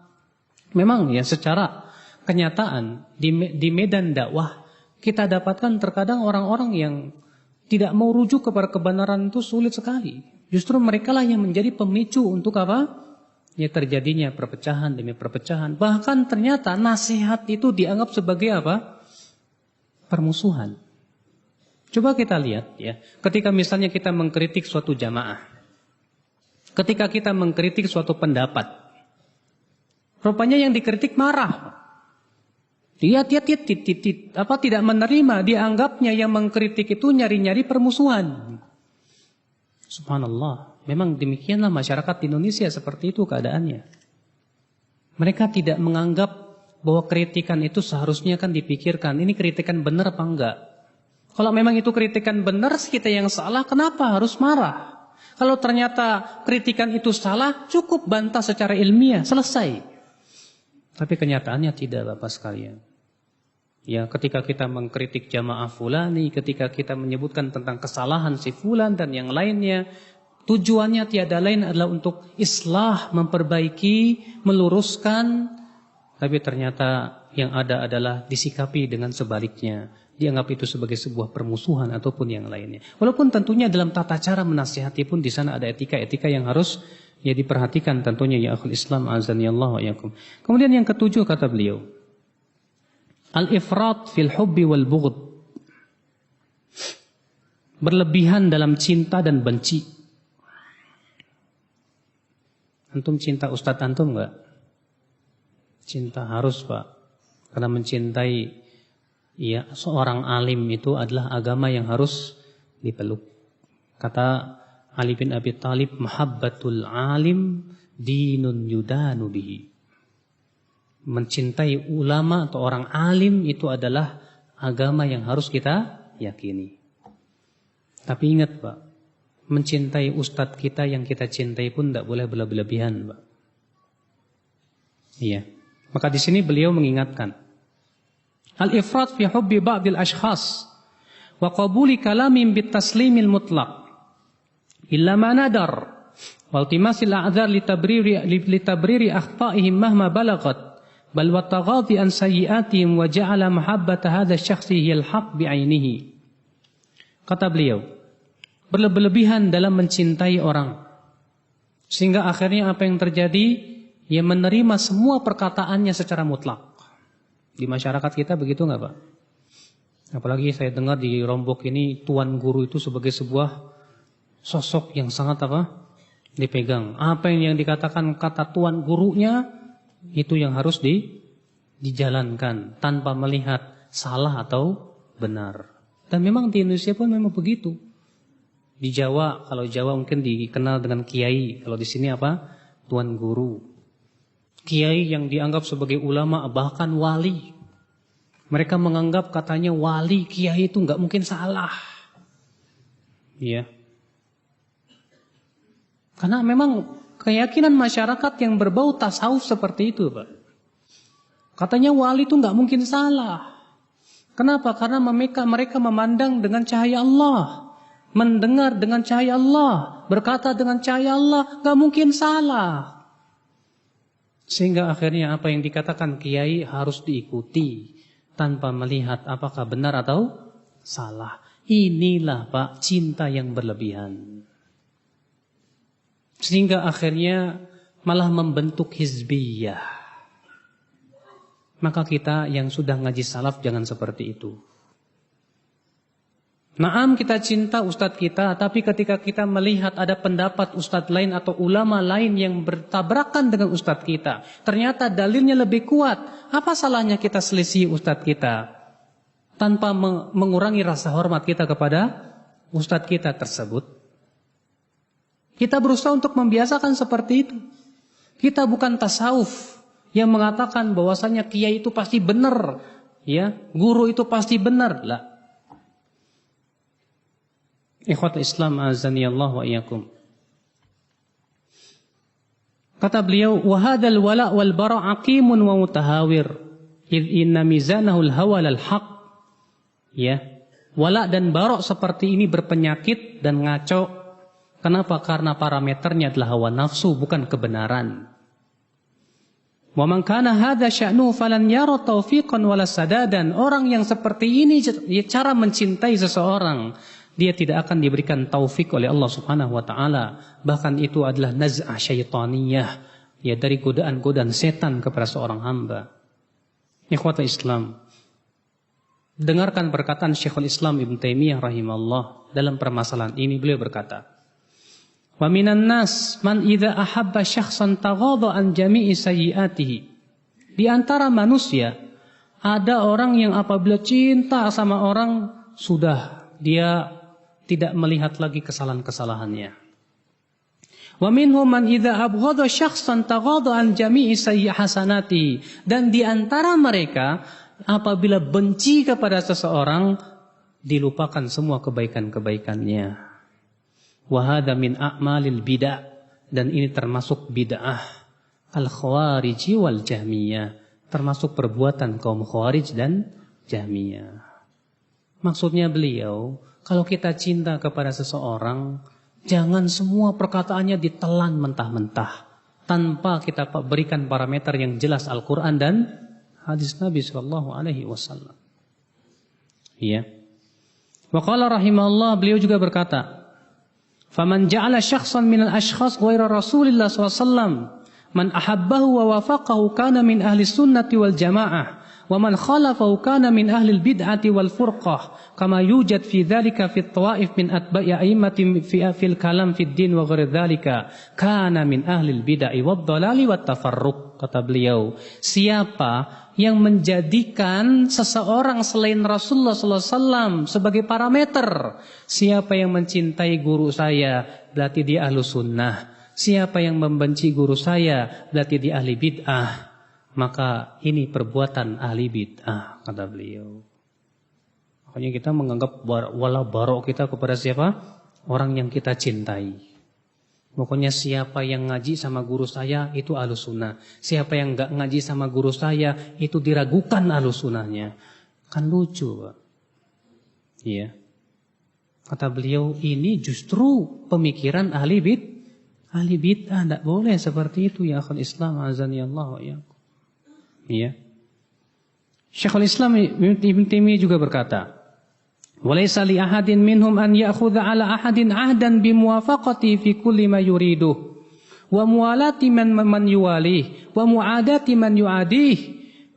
Speaker 1: memang ya secara kenyataan di medan dakwah kita dapatkan terkadang orang-orang yang tidak mau rujuk kepada kebenaran itu sulit sekali. Justru mereka lah yang menjadi pemicu untuk apa? Ya terjadinya perpecahan demi perpecahan. Bahkan ternyata nasihat itu dianggap sebagai apa? Permusuhan. Coba kita lihat ya, ketika misalnya kita mengkritik suatu jamaah, ketika kita mengkritik suatu pendapat, rupanya yang dikritik marah. Dia tidak menerima, dianggapnya yang mengkritik itu nyari-nyari permusuhan. Subhanallah, memang demikianlah masyarakat di Indonesia seperti itu keadaannya. Mereka tidak menganggap bahwa kritikan itu seharusnya kan dipikirkan, ini kritikan benar apa enggak. Kalau memang itu kritikan benar, kita yang salah, kenapa harus marah? Kalau ternyata kritikan itu salah, cukup bantah secara ilmiah, selesai. Tapi kenyataannya tidak, Bapak sekalian. Ya, ketika kita mengkritik jamaah fulani, ketika kita menyebutkan tentang kesalahan si fulan dan yang lainnya, tujuannya tiada lain adalah untuk islah, memperbaiki, meluruskan. Tapi ternyata yang ada adalah disikapi dengan sebaliknya. dianggap itu sebagai sebuah permusuhan ataupun yang lainnya. Walaupun tentunya dalam tata cara menasihati pun di sana ada etika-etika yang harus diperhatikan tentunya ya akhul Islam azanillahu wa iyyakum. Kemudian yang ketujuh kata beliau, al-ifrat fil hubbi wal bughd. Berlebihan dalam cinta dan benci. Antum cinta Ustadz antum enggak? Cinta harus, Pak. Karena mencintai seorang alim itu adalah agama yang harus dipeluk. Kata Ali bin Abi Thalib, mahabbatul alim dinun yudanu bihi. Mencintai ulama atau orang alim itu adalah agama yang harus kita yakini. Tapi ingat, Pak, mencintai ustadz kita yang kita cintai pun tidak boleh berlebihan, Pak. Iya. Maka di sini beliau mengingatkan, al-ifrat fi hubbi ba'dil ashkhas wa qabuli kalamin bit taslimil mutlaq illa ma nadar wa iltimasil a'dzar litabriri akhta'ihim mahma balagat bal wa taghadhi an sayyi'atihim wa ja'ala mahabbata hadha asy-syakhsi hiya al-haqq bi'ainihi. Kata beliau, berlebihan dalam mencintai orang sehingga akhirnya apa yang terjadi? Ya menerima semua perkataannya secara mutlak. Di masyarakat kita begitu nggak, Pak? Apalagi saya dengar di Lombok ini tuan guru itu sebagai sebuah sosok yang sangat dipegang. Apa yang dikatakan kata tuan gurunya itu yang harus dijalankan tanpa melihat salah atau benar. Dan memang di Indonesia pun memang begitu. Di Jawa, kalau Jawa mungkin dikenal dengan kiai, kalau di sini tuan guru. Kiai yang dianggap sebagai ulama bahkan wali. Mereka menganggap katanya wali kiai itu nggak mungkin salah. Iya. Karena memang keyakinan masyarakat yang berbau tasawuf seperti itu, Pak. Katanya wali itu nggak mungkin salah. Kenapa? Karena mereka memandang dengan cahaya Allah, mendengar dengan cahaya Allah, berkata dengan cahaya Allah, nggak mungkin salah. Sehingga akhirnya apa yang dikatakan kiai harus diikuti tanpa melihat apakah benar atau salah. Inilah, Pak, cinta yang berlebihan. Sehingga akhirnya malah membentuk hizbiyah. Maka kita yang sudah ngaji salaf jangan seperti itu. Naam kita cinta ustadz kita, tapi ketika kita melihat ada pendapat ustadz lain atau ulama lain yang bertabrakan dengan ustadz kita, ternyata dalilnya lebih kuat. Apa salahnya kita selisih ustadz kita? Tanpa mengurangi rasa hormat kita kepada ustadz kita tersebut. Kita berusaha untuk membiasakan seperti itu. Kita bukan tasawuf yang mengatakan bahwasanya kiai itu pasti benar, ya, guru itu pasti benar. Lah. Ikhwatul Islam azanillahu wa iyyakum. Kata beliau, wa hadzal wala' wal bara' aqimun wa mutahawir id inna mizanahu al-hawa lal haqq. Ya, wala dan bara' seperti ini berpenyakit dan ngaco. Kenapa? Karena parameternya adalah hawa nafsu, bukan kebenaran. Wa man kana hadza sya'nu falan yara taufiqan wala sadadan. Orang yang seperti ini cara mencintai seseorang, dia tidak akan diberikan taufik oleh Allah Subhanahu wa taala. Bahkan itu adalah naz'ah syaitaniyah, ya, dari godaan-godaan setan kepada seorang hamba. Ikhwatul Islam, dengarkan perkataan Syekhul Islam Ibnu Taimiyah rahimahullah dalam permasalahan ini. Beliau berkata, "Wa minan nas man idza ahabba syakhsan taghadha an jami'i sayyi'atihi." Di antara manusia ada orang yang apabila cinta sama orang sudah dia tidak melihat lagi kesalahan-kesalahannya. Wa minhum man idza abghadha syakhsan taghadha an jami'i sayyi'hasanati. Dan di antara mereka apabila benci kepada seseorang dilupakan semua kebaikan-kebaikannya. Wa hadza min a'malil bid'ah, dan ini termasuk bid'ah al-khawarij wal jahmiyah, termasuk perbuatan kaum khawarij dan jahmiyah. Maksudnya beliau, kalau kita cinta kepada seseorang, jangan semua perkataannya ditelan mentah-mentah tanpa kita berikan parameter yang jelas Al-Quran dan hadis Nabi Sallallahu Alaihi Wasallam. Ya. Wa qala rahimahullah, beliau juga berkata, "Faman ja'ala syakhsan minal ashkhas ghaira Rasulillah sallallahu alaihi wasallam man ahabbahu wa wafaqahu kana min ahli sunnati wal jamaah wa man khalafahu kana min ahli bid'ati wal furqah kama yujad fi dzalika fi tawaif min atba'i a'immati fil kalam fid din wa ghairi dzalika kana min ahli bid'ah wad dhalali wat tafarruq." Kata beliau, siapa yang menjadikan seseorang selain Rasulullah sallallahu alaihi wasallam sebagai parameter, siapa yang mencintai guru saya berarti dia ahlu sunnah, siapa yang membenci guru saya berarti dia ahli bid'ah, maka ini perbuatan ahli bid'ah, kata beliau. Makanya kita menganggap wala barok kita kepada siapa? Orang yang kita cintai. Pokoknya siapa yang ngaji sama guru saya itu ahlu sunnah. Siapa yang enggak ngaji sama guru saya itu diragukan ahlu sunnahnya. Kan lucu, Pak. Iya. Kata beliau, ini justru pemikiran ahli bid'ah. Tidak boleh seperti itu ya akhul Islam azani Allah wa iyyakum. Iya. Syekhul Islam Ibn Taimiyah juga berkata, "Walaysa li ahadin minhum an ya'khudha 'ala ahadin 'ahdan bimuwafaqati fi kulli ma yuriduh wa muwalati man yuwalih wa mu'adati man yu'adih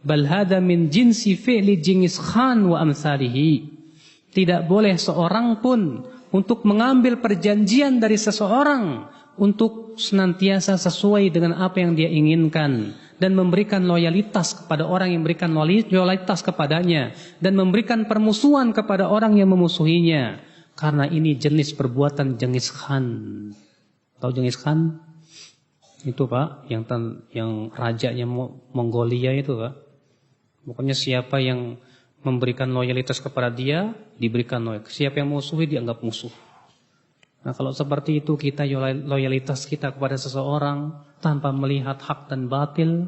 Speaker 1: bal hadha min jinsi fi'li Genghis Khan wa amsalihi." Tidak boleh seorang pun untuk mengambil perjanjian dari seseorang untuk senantiasa sesuai dengan apa yang dia inginkan dan memberikan loyalitas kepada orang yang memberikan loyalitas kepadanya dan memberikan permusuhan kepada orang yang memusuhinya, karena ini jenis perbuatan Genghis Khan. Tahu Genghis Khan? Itu Pak, yang rajanya Mongolia itu Pak. Pokoknya siapa yang memberikan loyalitas kepada dia diberikan loyalitas, siapa yang musuhi dianggap musuh. Nah kalau seperti itu kita loyalitas kita kepada seseorang tanpa melihat hak dan batil,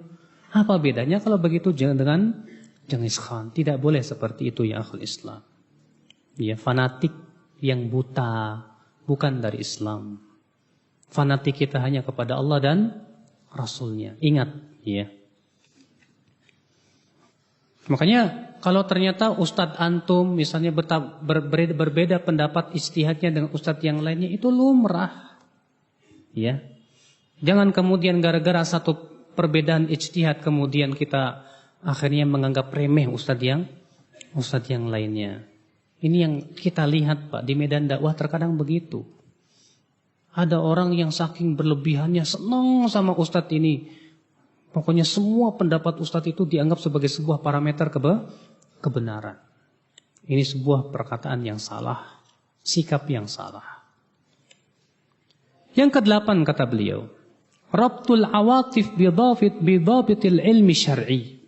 Speaker 1: apa bedanya kalau begitu dengan Genghis Khan? Tidak boleh seperti itu ya akhul Islam. Ya, fanatik yang buta, bukan dari Islam. Fanatik kita hanya kepada Allah dan Rasulnya. Ingat ya. Makanya kalau ternyata Ustadz antum misalnya berbeda pendapat ijtihadnya dengan Ustadz yang lainnya, itu lumrah. Ya. Jangan kemudian gara-gara satu perbedaan ijtihad kemudian kita akhirnya menganggap remeh Ustadz yang lainnya. Ini yang kita lihat Pak di medan dakwah terkadang begitu. Ada orang yang saking berlebihannya senang sama Ustadz ini. Pokoknya semua pendapat Ustadz itu dianggap sebagai sebuah parameter kebenaran. Ini sebuah perkataan yang salah, sikap yang salah. Yang ke-8 kata beliau, Rabtul awatif bidhabitil ilmi syar'i.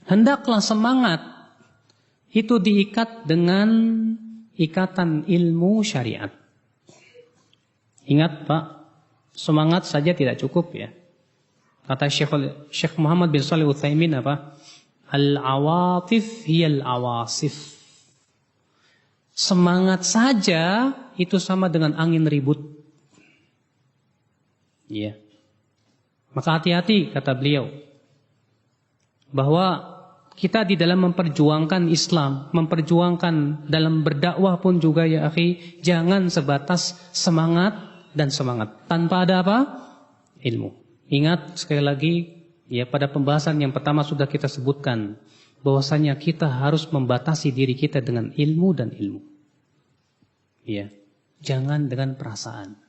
Speaker 1: Hendaklah semangat itu diikat dengan ikatan ilmu syariat. Ingat Pak, semangat saja tidak cukup ya. Kata Syekh Muhammad bin Shalih Al-Utsaimin apa? Al-awatif hiyal awasif. Semangat saja itu sama dengan angin ribut. Iya. Maka hati-hati kata beliau bahwa kita di dalam memperjuangkan Islam, memperjuangkan dalam berdakwah pun juga ya akhi, jangan sebatas semangat dan semangat tanpa ada apa? Ilmu. Ingat sekali lagi ya, pada pembahasan yang pertama sudah kita sebutkan bahwasanya kita harus membatasi diri kita dengan ilmu dan ilmu. Ya, jangan dengan perasaan.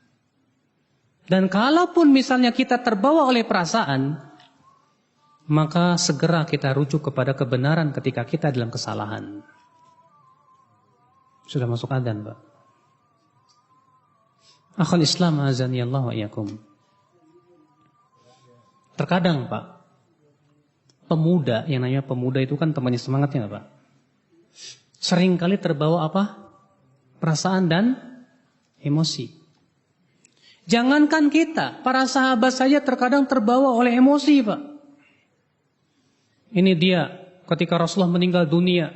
Speaker 1: Dan kalaupun misalnya kita terbawa oleh perasaan, maka segera kita rujuk kepada kebenaran ketika kita dalam kesalahan. Sudah masuk adzan, Pak. Akhul Islam azani Allah wa iyyakum. Terkadang Pak, pemuda, yang namanya pemuda itu kan temannya semangatnya Pak. Seringkali terbawa apa? Perasaan dan emosi. Jangankan kita, para sahabat saja terkadang terbawa oleh emosi Pak. Ini dia ketika Rasulullah meninggal dunia,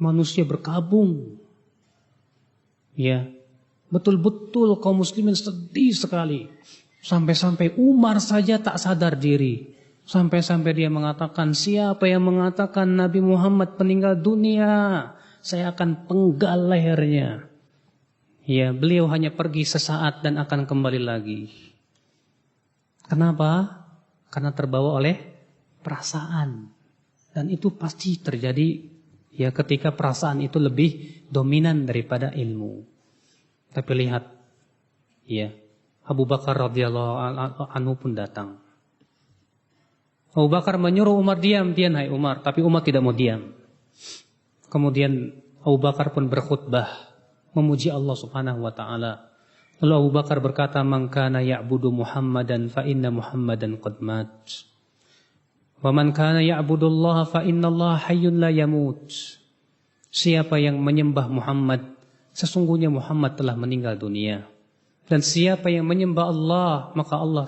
Speaker 1: manusia berkabung. Ya, betul-betul kaum muslimin sedih sekali. Sampai-sampai Umar saja tak sadar diri. Sampai-sampai dia mengatakan, siapa yang mengatakan Nabi Muhammad meninggal dunia, saya akan penggal lehernya. Ya, beliau hanya pergi sesaat dan akan kembali lagi. Kenapa? Karena terbawa oleh perasaan. Dan itu pasti terjadi ya ketika perasaan itu lebih dominan daripada ilmu. Tapi lihat, ya, Abu Bakar radhiyallahu anhu pun datang. Abu Bakar menyuruh Umar diam, hai Umar, tapi Umar tidak mau diam. Kemudian Abu Bakar pun berkhutbah memuji Allah Subhanahu wa taala. Lalu Abu Bakar berkata, "Man kana ya'budu Muhammadan fa inna Muhammadan qad mat. Wa man kana ya'budullaha fa innallaha hayyun la yamut." Siapa yang menyembah Muhammad, sesungguhnya Muhammad telah meninggal dunia. Dan siapa yang menyembah Allah, maka Allah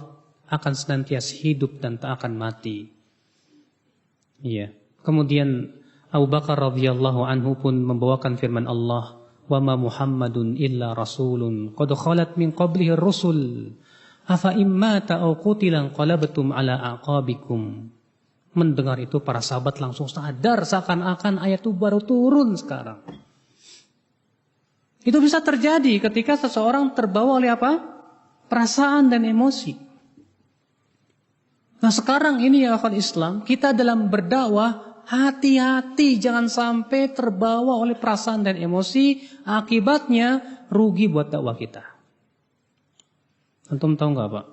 Speaker 1: akan senantiasa hidup dan tak akan mati. Iya. Kemudian Abu Bakar radhiyallahu anhu pun membawakan firman Allah, "Wa ma Muhammadun illa rasulun qad khalat min qablihi ar-rusul afa immata aw qutila qalabtum ala aqabikum." Mendengar itu para sahabat langsung sadar seakan-akan ayat itu baru turun sekarang. Itu bisa terjadi ketika seseorang terbawa oleh apa? Perasaan dan emosi. Nah sekarang ini ya akhwat Islam, kita dalam berdakwah hati-hati jangan sampai terbawa oleh perasaan dan emosi, akibatnya rugi buat dakwah kita. Antum tahu nggak Pak?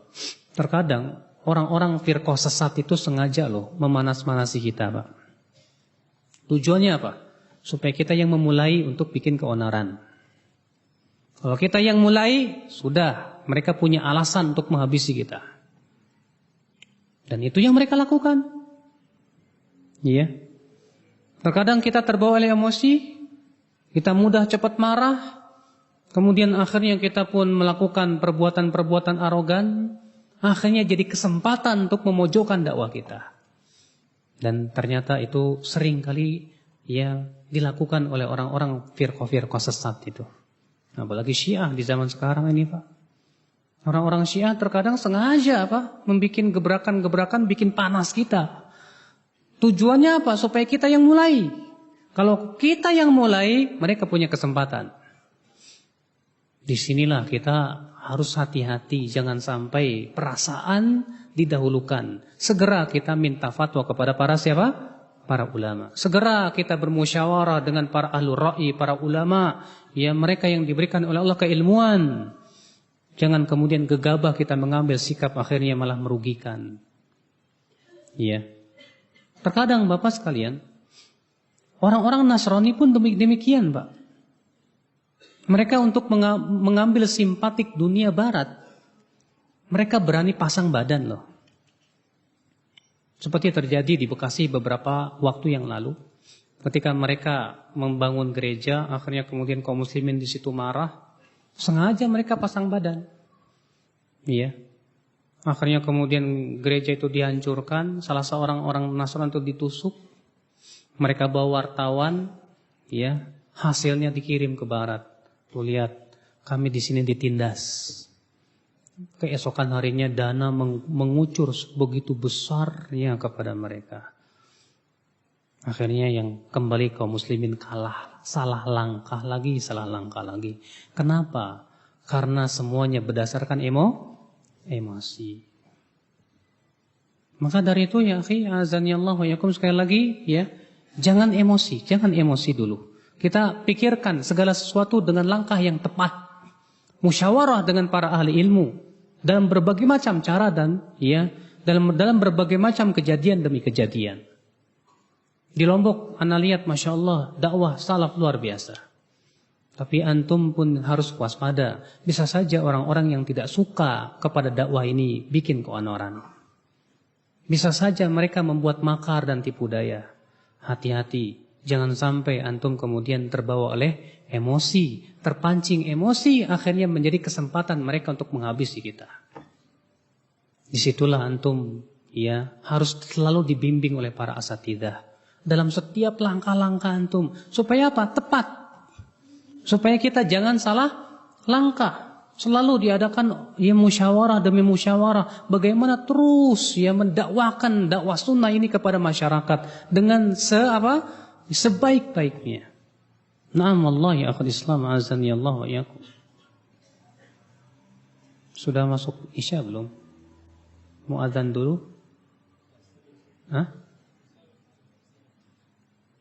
Speaker 1: Terkadang orang-orang firqah sesat itu sengaja loh memanas-manasi kita Pak. Tujuannya apa? Supaya kita yang memulai untuk bikin keonaran. Kalau kita yang mulai, sudah mereka punya alasan untuk menghabisi kita. Dan itu yang mereka lakukan. Iya. Terkadang kita terbawa oleh emosi, kita mudah cepat marah, kemudian akhirnya kita pun melakukan perbuatan-perbuatan arogan, akhirnya jadi kesempatan untuk memojokkan dakwah kita. Dan ternyata itu sering kali ya dilakukan oleh orang-orang firqah-firqah sesat itu. Apalagi Syiah di zaman sekarang ini Pak. Orang-orang Syiah terkadang sengaja membikin gebrakan-gebrakan, bikin panas kita. Tujuannya apa? Supaya kita yang mulai. Kalau kita yang mulai, mereka punya kesempatan. Disinilah kita harus hati-hati, jangan sampai perasaan didahulukan. Segera kita minta fatwa kepada para siapa? Para ulama. Segera kita bermusyawarah dengan para ahlu ra'i, para ulama, ya mereka yang diberikan oleh Allah keilmuan. Jangan kemudian gegabah kita mengambil sikap akhirnya malah merugikan. Iya. Terkadang Bapak sekalian, orang-orang Nasrani pun demikian Pak. Mereka untuk mengambil simpatik dunia barat, mereka berani pasang badan loh. Seperti terjadi di Bekasi beberapa waktu yang lalu. Ketika mereka membangun gereja, akhirnya kemudian kaum muslimin di situ marah. Sengaja mereka pasang badan. Iya. Akhirnya kemudian gereja itu dihancurkan, salah seorang orang Nasrani itu ditusuk. Mereka bawa wartawan, ya, hasilnya dikirim ke barat. Tuh lihat, kami di sini ditindas. Keesokan harinya dana mengucur begitu besarnya kepada mereka. Akhirnya yang kembali kaum muslimin kalah. Salah langkah lagi. Kenapa? Karena semuanya berdasarkan emosi. Maka dari itu ya akhi, azanillahu wa yakum, sekali lagi ya, jangan emosi dulu. Kita pikirkan segala sesuatu dengan langkah yang tepat. Musyawarah dengan para ahli ilmu dalam berbagai macam cara dan ya dalam berbagai macam kejadian demi kejadian. Di Lombok, ana lihat Masya Allah, dakwah salaf luar biasa. Tapi antum pun harus waspada. Bisa saja orang-orang yang tidak suka kepada dakwah ini bikin keonoran. Bisa saja mereka membuat makar dan tipu daya. Hati-hati, jangan sampai antum kemudian terbawa oleh emosi. Terpancing emosi, akhirnya menjadi kesempatan mereka untuk menghabisi kita. Disitulah antum ya harus selalu dibimbing oleh para asatidzah. Dalam setiap langkah-langkah antum. Supaya apa? Tepat. Supaya kita jangan salah langkah. Selalu diadakan musyawarah demi musyawarah. Bagaimana terus mendakwakan dakwah sunnah ini kepada masyarakat dengan sebaik-baiknya. Na'am wallahi akhul Islam azani Allah wa iyyakum. Sudah masuk Isya belum? Mau adzan dulu? Hah?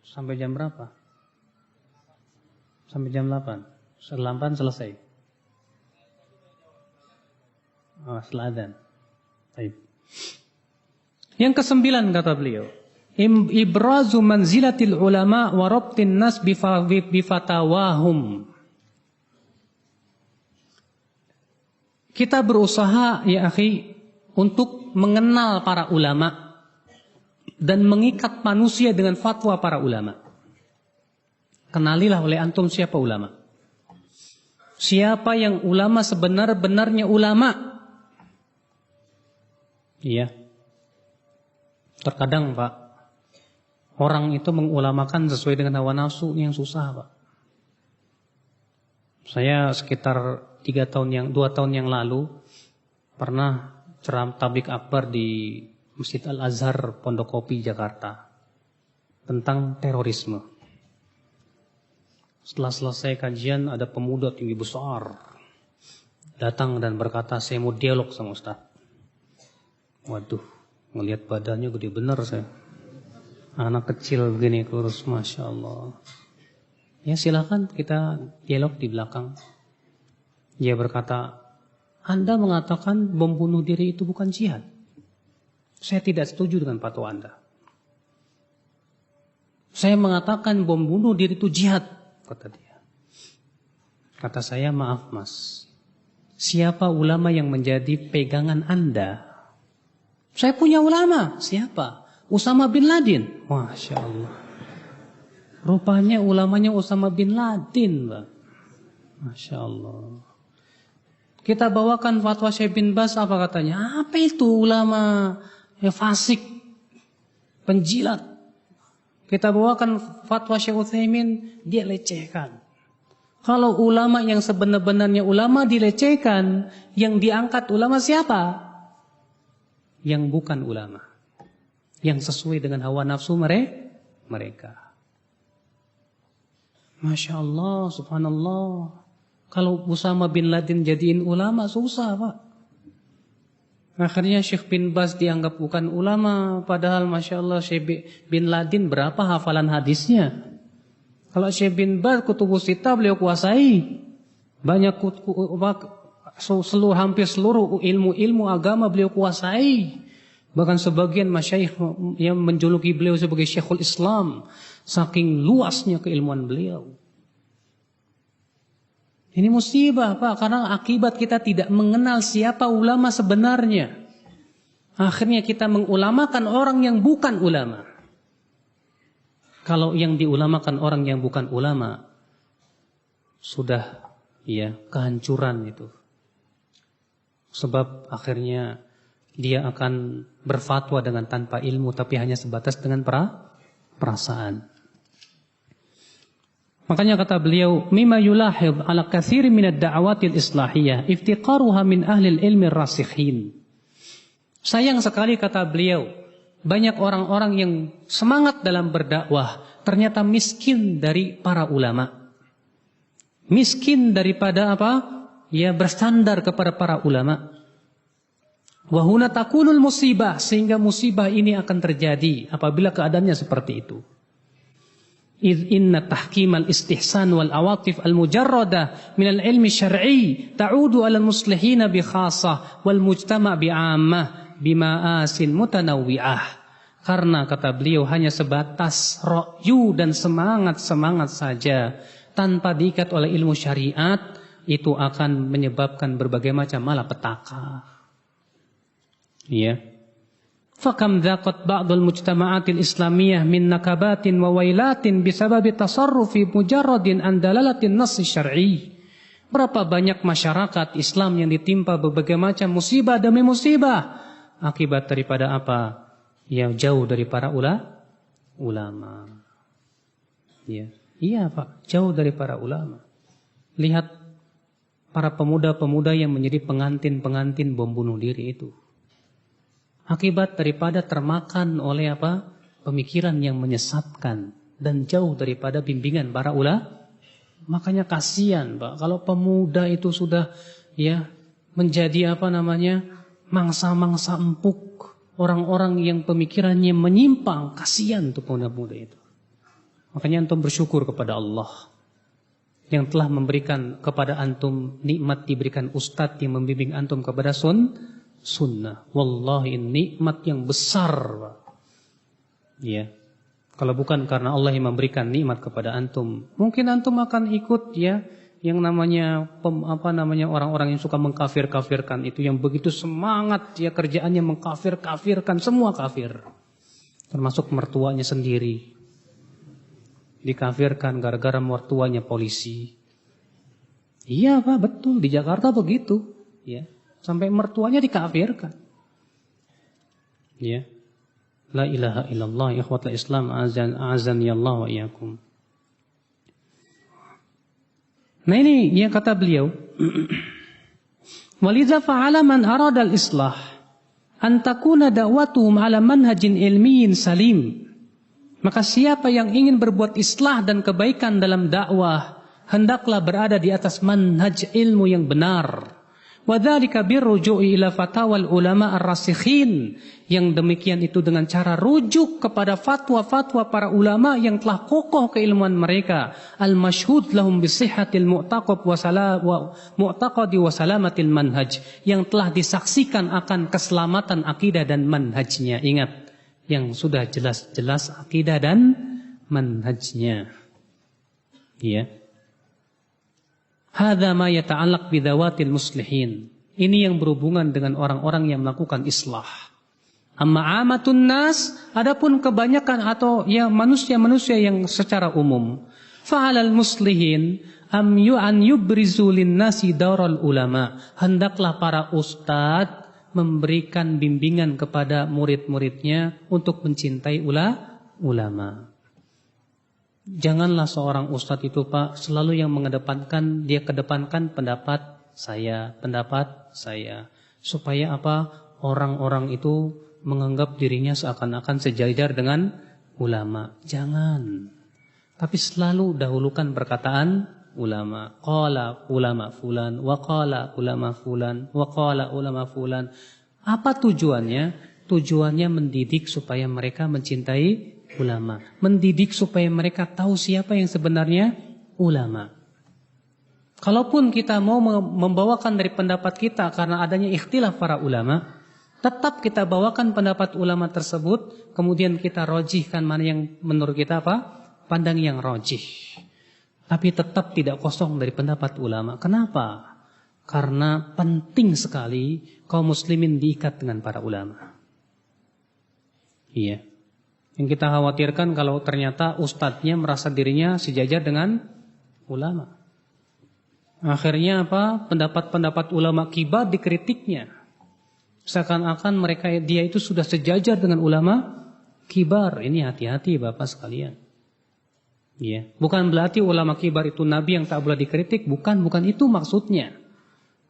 Speaker 1: Sampai jam berapa? Sampai jam 8. Setelah 8 selesai. Setelah adzan. Baik. Yang ke-9 kata beliau, ibrazu manzilatil ulama wa rabtin nas bifatawahum. Kita berusaha ya akhi untuk mengenal para ulama dan mengikat manusia dengan fatwa para ulama. Kenalilah oleh antum siapa ulama. Siapa yang ulama sebenar-benarnya ulama. Iya. Terkadang Pak, orang itu mengulamakan sesuai dengan hawa nafsu yang susah Pak. Saya sekitar 2 tahun yang lalu pernah ceramah tablik akbar di Masjid Al-Azhar Pondok Kopi Jakarta tentang terorisme. Setelah selesai kajian ada pemuda tinggi besar datang dan berkata, saya mau dialog sama Ustaz. Waduh, ngelihat badannya gede bener saya. Anak kecil begini kurus, Masya Allah. Ya silakan kita dialog di belakang. Dia berkata, Anda mengatakan bom bunuh diri itu bukan jihad. Saya tidak setuju dengan fatwa Anda. Saya mengatakan bom bunuh diri itu jihad, kata dia. Kata saya, maaf mas, siapa ulama yang menjadi pegangan Anda? Saya punya ulama. Siapa? Usama bin Laden. Masya Allah. Rupanya ulamanya Usama bin Laden, Pak. Masya Allah. Kita bawakan fatwa Syekh bin Baz, apa katanya? Apa itu ulama fasik, penjilat. Kita bawakan fatwa Syekh Utsaimin, dia lecehkan. Kalau ulama yang sebenar-benarnya ulama dilecehkan, yang diangkat ulama siapa? Yang bukan ulama, yang sesuai dengan hawa nafsu mereka. Masya Allah, subhanallah. Kalau Usama bin Laden jadiin ulama susah Pak. Akhirnya Syekh bin Baz dianggap bukan ulama, padahal Masya Allah Syekh bin Laden berapa hafalan hadisnya. Kalau Syekh bin Baz kutubus sittah beliau kuasai. Banyak hampir seluruh ilmu agama beliau kuasai. Bahkan sebagian masyayikh yang menjuluki beliau sebagai Syekhul Islam, saking luasnya keilmuan beliau. Ini musibah Pak, karena akibat kita tidak mengenal siapa ulama sebenarnya. Akhirnya kita mengulamakan orang yang bukan ulama. Kalau yang diulamakan orang yang bukan ulama, sudah kehancuran itu. Sebab akhirnya dia akan berfatwa dengan tanpa ilmu, tapi hanya sebatas dengan perasaan. Makanya kata beliau, mimma yulahid ala katsir min ad-da'awatil islahiyah iftiqaruha min ahli al-ilmi ar-rasikhin. Sayang sekali kata beliau, banyak orang-orang yang semangat dalam berdakwah ternyata miskin dari para ulama. Miskin daripada apa? Ya bersandar kepada para ulama. Wa huna takunul musibah, sehingga musibah ini akan terjadi apabila keadaannya seperti itu. Idh inna tahkimal istihsan wal awatif al mujarrada min al ilmi syar'i ta'udu ala al muslihina bi khassah wal mujtama' bi 'ammah bima'asin mutanawwi'ah. Karena kata beliau hanya sebatas ra'yu dan semangat-semangat saja tanpa diikat oleh ilmu syariat, itu akan menyebabkan berbagai macam malapetaka. Ya. Fakam dzaqat ba'dul mujtama'atil islamiyah min nakabatin wa wailatin bisababi tasarrufi mujarradin an dalalatin nass syar'i. Berapa banyak masyarakat Islam yang ditimpa berbagai macam musibah demi musibah akibat daripada apa? Ya, jauh dari para ulama. Ya. Iya, Pak, jauh dari para ulama. Lihat para pemuda-pemuda yang menjadi pengantin-pengantin bom bunuh diri itu. Akibat daripada termakan oleh apa? Pemikiran yang menyesatkan dan jauh daripada bimbingan para ulama. Makanya kasihan, Pak, kalau pemuda itu sudah ya menjadi apa namanya? Mangsa-mangsa empuk, orang-orang yang pemikirannya menyimpang, kasihan tuh pemuda-pemuda itu. Makanya antum bersyukur kepada Allah yang telah memberikan kepada antum nikmat, diberikan ustadz yang membimbing antum kepada sunnah. Wallahi nikmat yang besar, Pak. Ya. Kalau bukan karena Allah yang memberikan nikmat kepada antum, mungkin antum akan ikut ya yang namanya orang-orang yang suka mengkafir-kafirkan itu, yang begitu semangat ya kerjaannya mengkafir-kafirkan semua kafir. Termasuk mertuanya sendiri. Dikafirkan gara-gara mertuanya polisi. Iya, Pak, betul, di Jakarta begitu, ya. Sampai mertuanya dikafirkan. Ya. La ilaha illallah, ikhwatul Islam, azani Allah wa iyyakum. Nah ini yang kata beliau, walidza fa'ala man arada al-islah an takuna da'watuhum ala manhajin ilmiyin salim. Maka siapa yang ingin berbuat islah dan kebaikan dalam dakwah, hendaklah berada di atas manhaj ilmu yang benar. Wadzalika birruju'i ila fatawal ulama ar-rasikhin. Yang demikian itu dengan cara rujuk kepada fatwa-fatwa para ulama yang telah kokoh keilmuan mereka. Al-mashhud lahum bisihhatil mu'taqab wa mu'taqadi wa salamatil manhaj. Yang telah disaksikan akan keselamatan akidah dan manhajnya. Ingat, yang sudah jelas-jelas akidah dan manhajnya. Ya. Hadza ma yata'allaq bidawatil muslihin. Ini yang berhubungan dengan orang-orang yang melakukan islah. Amma amatun nas, adapun kebanyakan atau ya manusia-manusia yang secara umum. Fa'alal muslihin an yubrizu lin-nasi daral ulama. Hendaklah para ustadz memberikan bimbingan kepada murid-muridnya untuk mencintai ulama. Janganlah seorang ustadz itu, Pak, selalu yang dia kedepankan pendapat saya. Supaya apa? Orang-orang itu menganggap dirinya seakan-akan sejajar dengan ulama. Jangan. Tapi selalu dahulukan perkataan ulama. Qala ulama fulan, wa qala ulama fulan, wa qala ulama fulan. Apa tujuannya? Tujuannya mendidik supaya mereka mencintai ulama, mendidik supaya mereka tahu siapa yang sebenarnya ulama. Kalaupun kita mau membawakan dari pendapat kita karena adanya ikhtilaf para ulama, tetap kita bawakan pendapat ulama tersebut, kemudian kita rojihkan mana yang menurut kita apa? Pandang yang rojih. Tapi tetap tidak kosong dari pendapat ulama. Kenapa? Karena penting sekali kaum muslimin diikat dengan para ulama. Iya. Yang kita khawatirkan kalau ternyata ustadznya merasa dirinya sejajar dengan ulama. Akhirnya apa? Pendapat-pendapat ulama kibar dikritiknya. Seakan-akan dia itu sudah sejajar dengan ulama kibar. Ini hati-hati Bapak sekalian. Ya. Bukan berarti ulama kibar itu nabi yang tak boleh dikritik. Bukan itu maksudnya.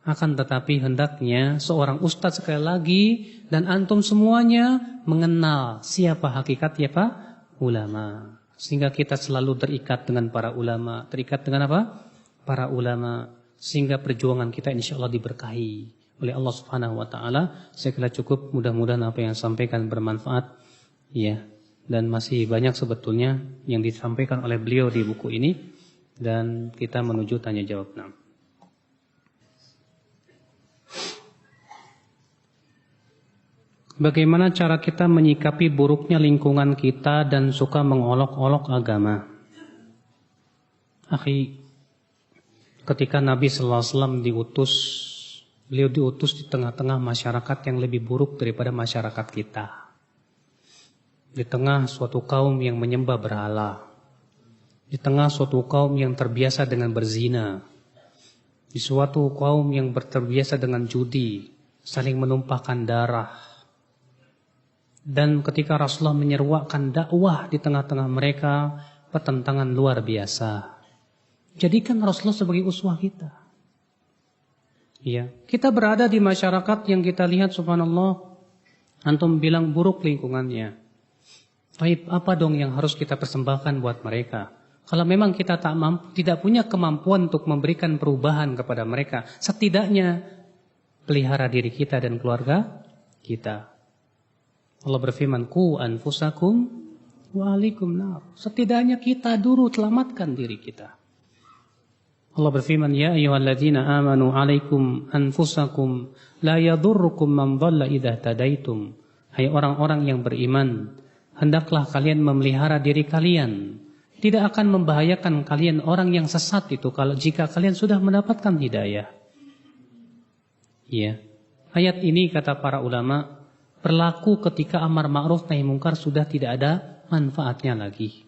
Speaker 1: Akan tetapi hendaknya seorang ustadz sekali lagi dan antum semuanya mengenal siapa hakikatnya Pak? Ulama. Sehingga kita selalu terikat dengan para ulama. Terikat dengan apa? Para ulama. Sehingga perjuangan kita insya Allah diberkahi oleh Allah Subhanahu Wa Taala. Saya kira cukup, mudah-mudahan apa yang sampaikan bermanfaat. Ya. Dan masih banyak sebetulnya yang disampaikan oleh beliau di buku ini. Dan kita menuju tanya jawab. Nah. Bagaimana cara kita menyikapi buruknya lingkungan kita dan suka mengolok-olok agama? Akhi, ketika Nabi sallallahu alaihi wasallam beliau diutus di tengah-tengah masyarakat yang lebih buruk daripada masyarakat kita. Di tengah suatu kaum yang menyembah berhala. Di tengah suatu kaum yang terbiasa dengan berzina. Di suatu kaum yang terbiasa dengan judi, saling menumpahkan darah. Dan ketika Rasulullah menyeruakkan dakwah di tengah-tengah mereka, pertentangan luar biasa. Jadikan Rasulullah sebagai uswah kita. Ya, kita berada di masyarakat yang kita lihat subhanallah, antum bilang buruk lingkungannya. Baik, apa dong yang harus kita persembahkan buat mereka? Kalau memang kita tidak punya kemampuan untuk memberikan perubahan kepada mereka, setidaknya pelihara diri kita dan keluarga kita. Allah berfirman, "Qu anfusakum wa ahlikum nar." Setidaknya kita dulu selamatkan diri kita. Allah berfirman, "Ya ayyuhalladzina amanu 'alaikum anfusakum la yadhurrukum man dhalla idza tadaitum." Hai orang-orang yang beriman, hendaklah kalian memelihara diri kalian. Tidak akan membahayakan kalian orang yang sesat itu kalau jika kalian sudah mendapatkan hidayah. Ya. Ayat ini kata para ulama berlaku ketika amar ma'ruf nahi mungkar sudah tidak ada manfaatnya lagi.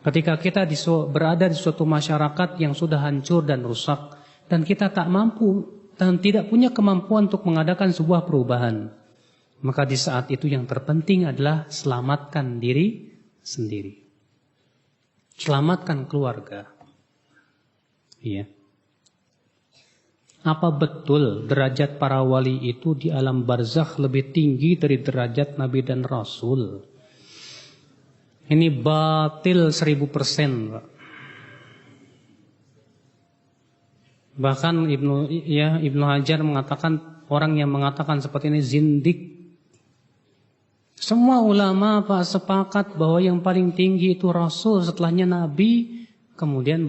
Speaker 1: Ketika kita berada di suatu masyarakat yang sudah hancur dan rusak, dan kita tak mampu dan tidak punya kemampuan untuk mengadakan sebuah perubahan, maka di saat itu yang terpenting adalah selamatkan diri sendiri. Selamatkan keluarga. Iya. Apa betul derajat para wali itu di alam barzakh lebih tinggi dari derajat Nabi dan Rasul? Ini batil 1000%, Pak. Bahkan Ibnu Hajar mengatakan orang yang mengatakan seperti ini zindik. Semua ulama Pak sepakat bahwa yang paling tinggi itu Rasul, setelahnya Nabi, kemudian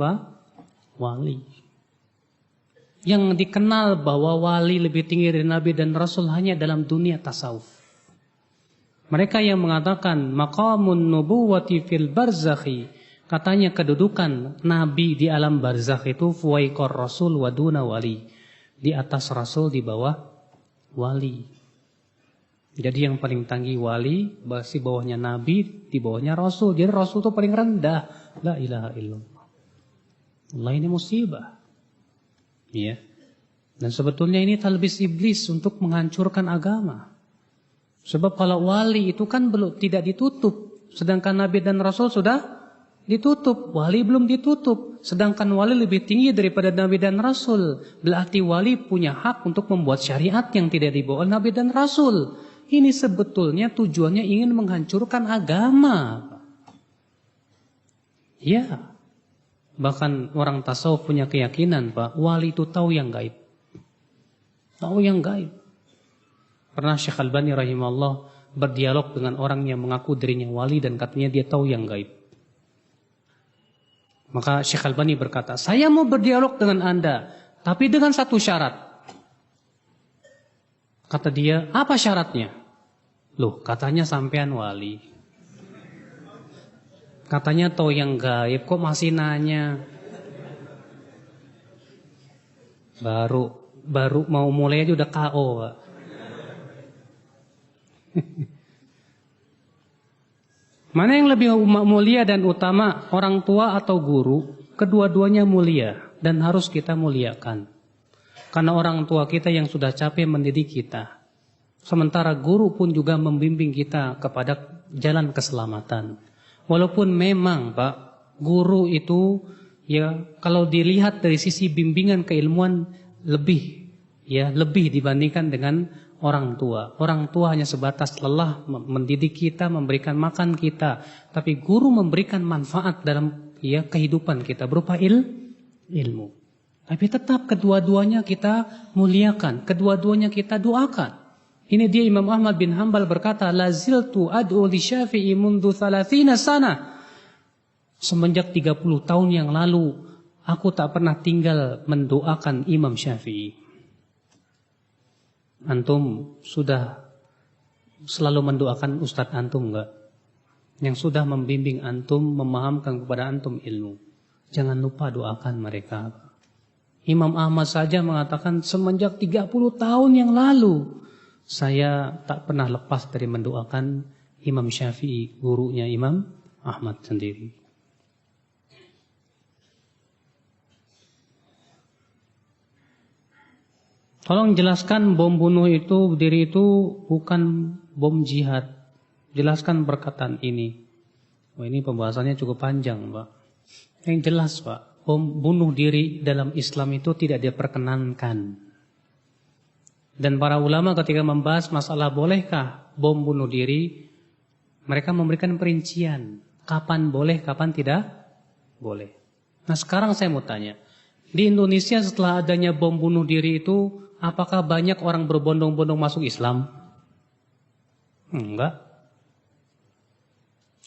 Speaker 1: wali. Yang dikenal bahwa wali lebih tinggi dari Nabi dan Rasul hanya dalam dunia tasawuf. Mereka yang mengatakan maqamun nubuwati fil barzakhi, katanya kedudukan Nabi di alam barzakh itu fuwaiqar Rasul wa duna wali, di atas Rasul di bawah wali. Jadi yang paling tinggi wali, di bawahnya Nabi, di bawahnya Rasul. Jadi Rasul itu paling rendah. La ilaha illallah. Allah, ini musibah. Ya. Dan sebetulnya ini talbis iblis untuk menghancurkan agama. Sebab kalau wali itu kan belum tidak ditutup, sedangkan Nabi dan Rasul sudah ditutup. Wali belum ditutup, sedangkan wali lebih tinggi daripada Nabi dan Rasul. Berarti wali punya hak untuk membuat syariat yang tidak dibawa Nabi dan Rasul. Ini sebetulnya tujuannya ingin menghancurkan agama. Ya. Bahkan orang tasawuf punya keyakinan, Pak, wali itu tahu yang gaib. Tahu yang gaib. Pernah Syekh Albani rahimahullah berdialog dengan orang yang mengaku dirinya wali dan katanya dia tahu yang gaib. Maka Syekh Albani berkata, "Saya mau berdialog dengan Anda, tapi dengan satu syarat." Kata dia, "Apa syaratnya?" Loh, katanya sampean wali. Katanya tahu yang gaib, kok masih nanya? Baru mau mulai aja udah KO, Pak. Mana yang lebih mulia dan utama, orang tua atau guru? Kedua-duanya mulia dan harus kita muliakan. Karena orang tua kita yang sudah capek mendidik kita. Sementara guru pun juga membimbing kita kepada jalan keselamatan. Walaupun memang Pak, guru itu ya kalau dilihat dari sisi bimbingan keilmuan lebih dibandingkan dengan orang tua. Orang tua hanya sebatas lelah mendidik kita, memberikan makan kita. Tapi guru memberikan manfaat dalam kehidupan kita berupa ilmu. Tapi tetap kedua-duanya kita muliakan, kedua-duanya kita doakan. Ini dia Imam Ahmad bin Hanbal berkata, "Laziltu ad'u li Syafi'i mundu 30 sana." Semenjak 30 tahun yang lalu, aku tak pernah tinggal mendoakan Imam Syafi'i. Antum sudah selalu mendoakan Ustadz antum enggak? Yang sudah membimbing antum, memahamkan kepada antum ilmu. Jangan lupa doakan mereka. Imam Ahmad saja mengatakan semenjak 30 tahun yang lalu, saya tak pernah lepas dari mendoakan Imam Syafi'i, gurunya Imam Ahmad sendiri. Tolong jelaskan bom bunuh diri itu bukan bom jihad. Jelaskan perkataan ini. Ini pembahasannya cukup panjang, Pak. Yang jelas, Pak, bom bunuh diri dalam Islam itu tidak diperkenankan. Dan para ulama ketika membahas masalah bolehkah bom bunuh diri, mereka memberikan perincian. Kapan boleh, kapan tidak boleh. Nah sekarang saya mau tanya. Di Indonesia setelah adanya bom bunuh diri itu, apakah banyak orang berbondong-bondong masuk Islam? Enggak.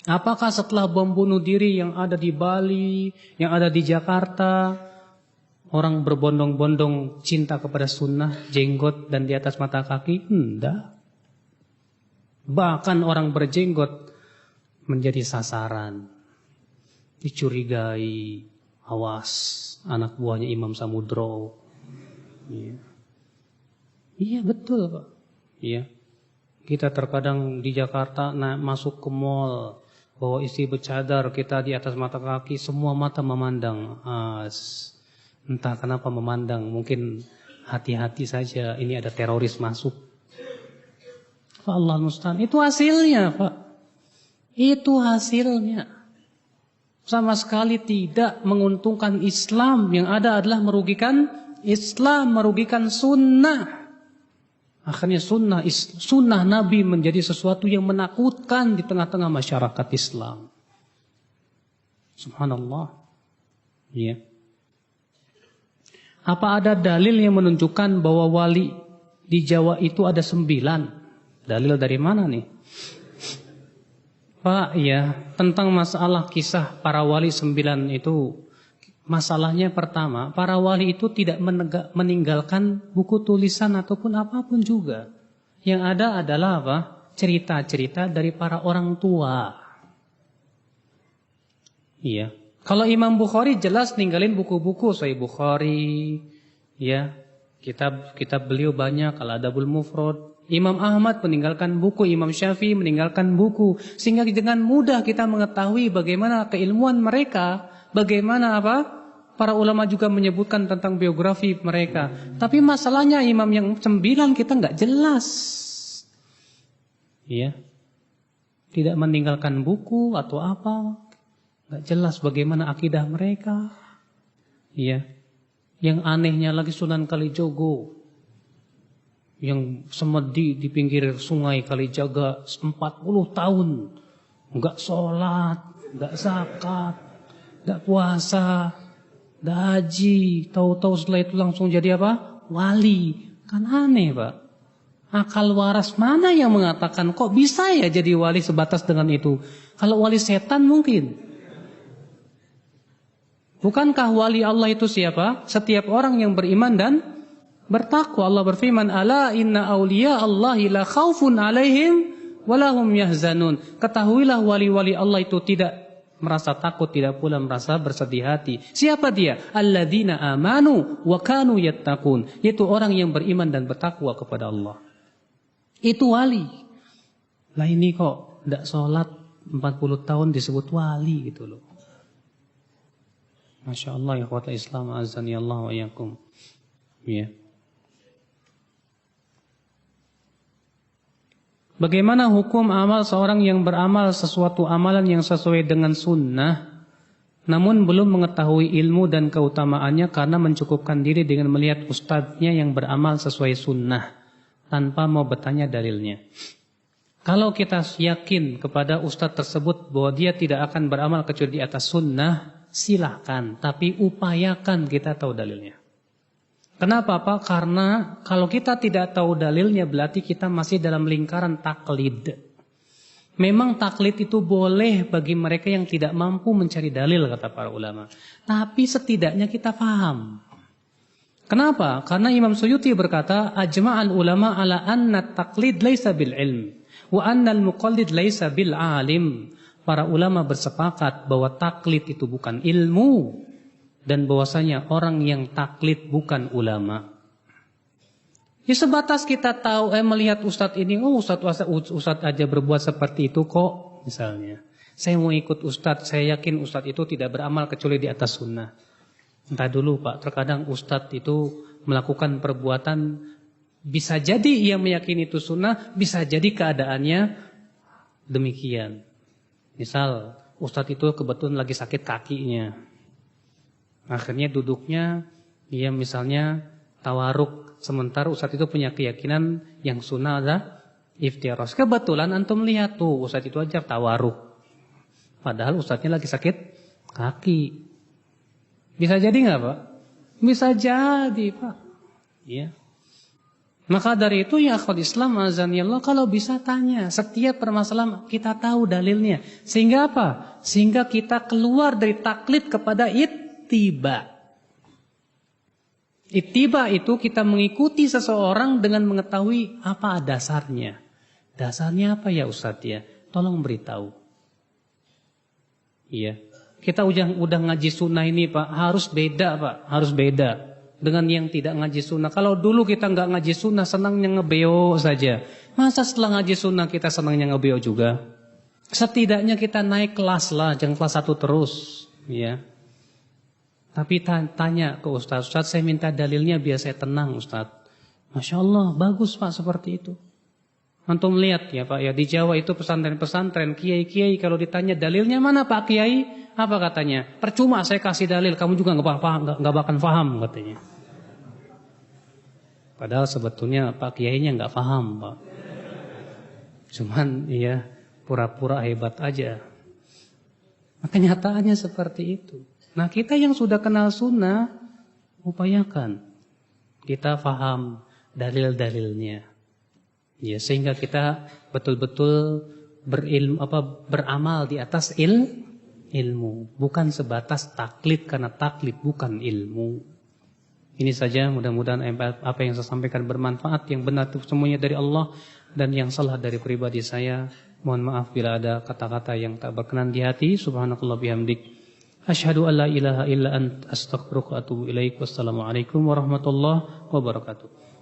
Speaker 1: Apakah setelah bom bunuh diri yang ada di Bali, yang ada di Jakarta, orang berbondong-bondong cinta kepada sunnah, jenggot dan di atas mata kaki? Enggak. Bahkan orang berjenggot menjadi sasaran, dicurigai, awas anak buahnya Imam Samudro. Iya betul Pak. Iya. Kita terkadang di Jakarta masuk ke mall, bawa istri bercadar, kita di atas mata kaki, semua mata memandang. Entah kenapa memandang, mungkin hati-hati saja ini ada teroris masuk. Allah musta'an. Itu hasilnya Pak. Itu hasilnya. Sama sekali tidak menguntungkan Islam. Yang ada adalah merugikan Islam, merugikan sunnah. Akhirnya sunnah Nabi menjadi sesuatu yang menakutkan di tengah-tengah masyarakat Islam. Subhanallah. Ya. Apa ada dalil yang menunjukkan bahwa wali di Jawa itu ada 9? Dalil dari mana nih? Pak, ya, tentang masalah kisah para wali 9 itu, masalahnya pertama, para wali itu tidak meninggalkan buku tulisan ataupun apapun juga. Yang ada adalah apa? Cerita-cerita dari para orang tua. Iya. Kalau Imam Bukhari jelas ninggalin buku-buku Sahih Bukhari, ya. Kitab beliau banyak, Al-Adabul Mufrad. Imam Ahmad meninggalkan buku, Imam Syafi'i meninggalkan buku, sehingga dengan mudah kita mengetahui bagaimana keilmuan mereka, bagaimana para ulama juga menyebutkan tentang biografi mereka. Tapi masalahnya imam yang 9 kita nggak jelas, ya, tidak meninggalkan buku atau apa, nggak jelas bagaimana akidah mereka, ya. Yang anehnya lagi Sunan Kalijogo, yang semedi di pinggir sungai Kalijaga 40 tahun, enggak sholat, enggak zakat, enggak puasa, enggak haji, tahu-tahu setelah itu langsung jadi apa? Wali. Kan aneh Pak. Akal waras mana yang mengatakan kok bisa ya jadi wali sebatas dengan itu? Kalau wali setan mungkin. Bukankah wali Allah itu siapa? Setiap orang yang beriman dan bertakwa. Allah berfirman, "Ala inna awliya Allahi la khaufun 'alaihim wa lahum yahzanun." Ketahuilah wali-wali Allah itu tidak merasa takut, tidak pula merasa bersedih hati. Siapa dia? Alladzina amanu wa kanu yattaqun. Yaitu orang yang beriman dan bertakwa kepada Allah. Itu wali. Lah ini kok tidak sholat 40 tahun disebut wali gitu loh. Masya Allah, ya ikhwatal Islam, azani Allah wa iyyakum. Ya. Bagaimana hukum amal seorang yang beramal sesuatu amalan yang sesuai dengan sunnah, namun belum mengetahui ilmu dan keutamaannya karena mencukupkan diri dengan melihat ustadznya yang beramal sesuai sunnah, tanpa mau bertanya dalilnya. Kalau kita yakin kepada ustadz tersebut bahwa dia tidak akan beramal kecuali di atas sunnah, silahkan, tapi upayakan kita tahu dalilnya. Kenapa Pak? Karena kalau kita tidak tahu dalilnya berarti kita masih dalam lingkaran taklid. Memang taklid itu boleh bagi mereka yang tidak mampu mencari dalil kata para ulama. Tapi setidaknya kita paham. Kenapa? Karena Imam Suyuti berkata, ajma'al ulama ala anna taklid laisa bil ilm wa anna al-muqallid laisa bil alim. Para ulama bersepakat bahwa taklid itu bukan ilmu dan bahwasanya orang yang taklid bukan ulama. Ya sebatas kita tahu melihat ustadz ini, ustadz aja berbuat seperti itu kok misalnya. Saya mau ikut ustadz, saya yakin ustadz itu tidak beramal kecuali di atas sunnah. Entah dulu Pak, terkadang ustadz itu melakukan perbuatan bisa jadi ia meyakini itu sunnah, bisa jadi keadaannya demikian. Misal ustadz itu kebetulan lagi sakit kakinya. Akhirnya duduknya dia misalnya tawaruk Sementara Ustadz itu punya keyakinan yang sunnah ada iftiros. Kebetulan antum lihat tuh Ustadz itu ajar tawaruk. Padahal Ustadznya lagi sakit kaki. Bisa jadi nggak Pak? Bisa jadi Pak. Ya. Maka dari itu ya akhwat Islam azanillah, kalau bisa tanya setiap permasalahan kita tahu dalilnya. Sehingga apa? Sehingga kita keluar dari taklid kepada ittiba. Ittiba itu kita mengikuti seseorang dengan mengetahui apa dasarnya. Dasarnya apa ya Ustadz ya? Tolong beritahu. Iya. Kita udah ngaji sunnah ini Pak, harus beda Pak, harus beda dengan yang tidak ngaji sunnah. Kalau dulu kita nggak ngaji sunnah, senangnya ngebeo saja. Masa setelah ngaji sunnah kita senangnya ngebeo juga? Setidaknya kita naik kelas lah, jangan kelas 1 terus. Ya. Tapi tanya ke Ustadz, Ustadz saya minta dalilnya biar saya tenang Ustadz. Masya Allah, bagus Pak seperti itu. Antum lihat ya Pak, ya di Jawa itu pesantren-pesantren, kiai-kiai kalau ditanya dalilnya mana Pak Kiai? Apa katanya? Percuma saya kasih dalil, kamu juga nggak bakal paham katanya. Padahal sebetulnya Pak Kiainya nggak paham Pak. Cuman ya pura-pura hebat aja. Nah, kenyataannya seperti itu. Nah kita yang sudah kenal sunnah, upayakan kita paham dalil-dalilnya. Ya sehingga kita betul-betul beramal di atas ilmu, bukan sebatas taklid karena taklid bukan ilmu. Ini saja, mudah-mudahan apa yang saya sampaikan bermanfaat, yang benar itu semuanya dari Allah dan yang salah dari pribadi saya. Mohon maaf bila ada kata-kata yang tak berkenan di hati. Subhanakallah bihamdik, asyhadu an la ilaha illa anta, astaghfiruka wa atubu ilaik. Wassalamualaikum warahmatullahi wabarakatuh.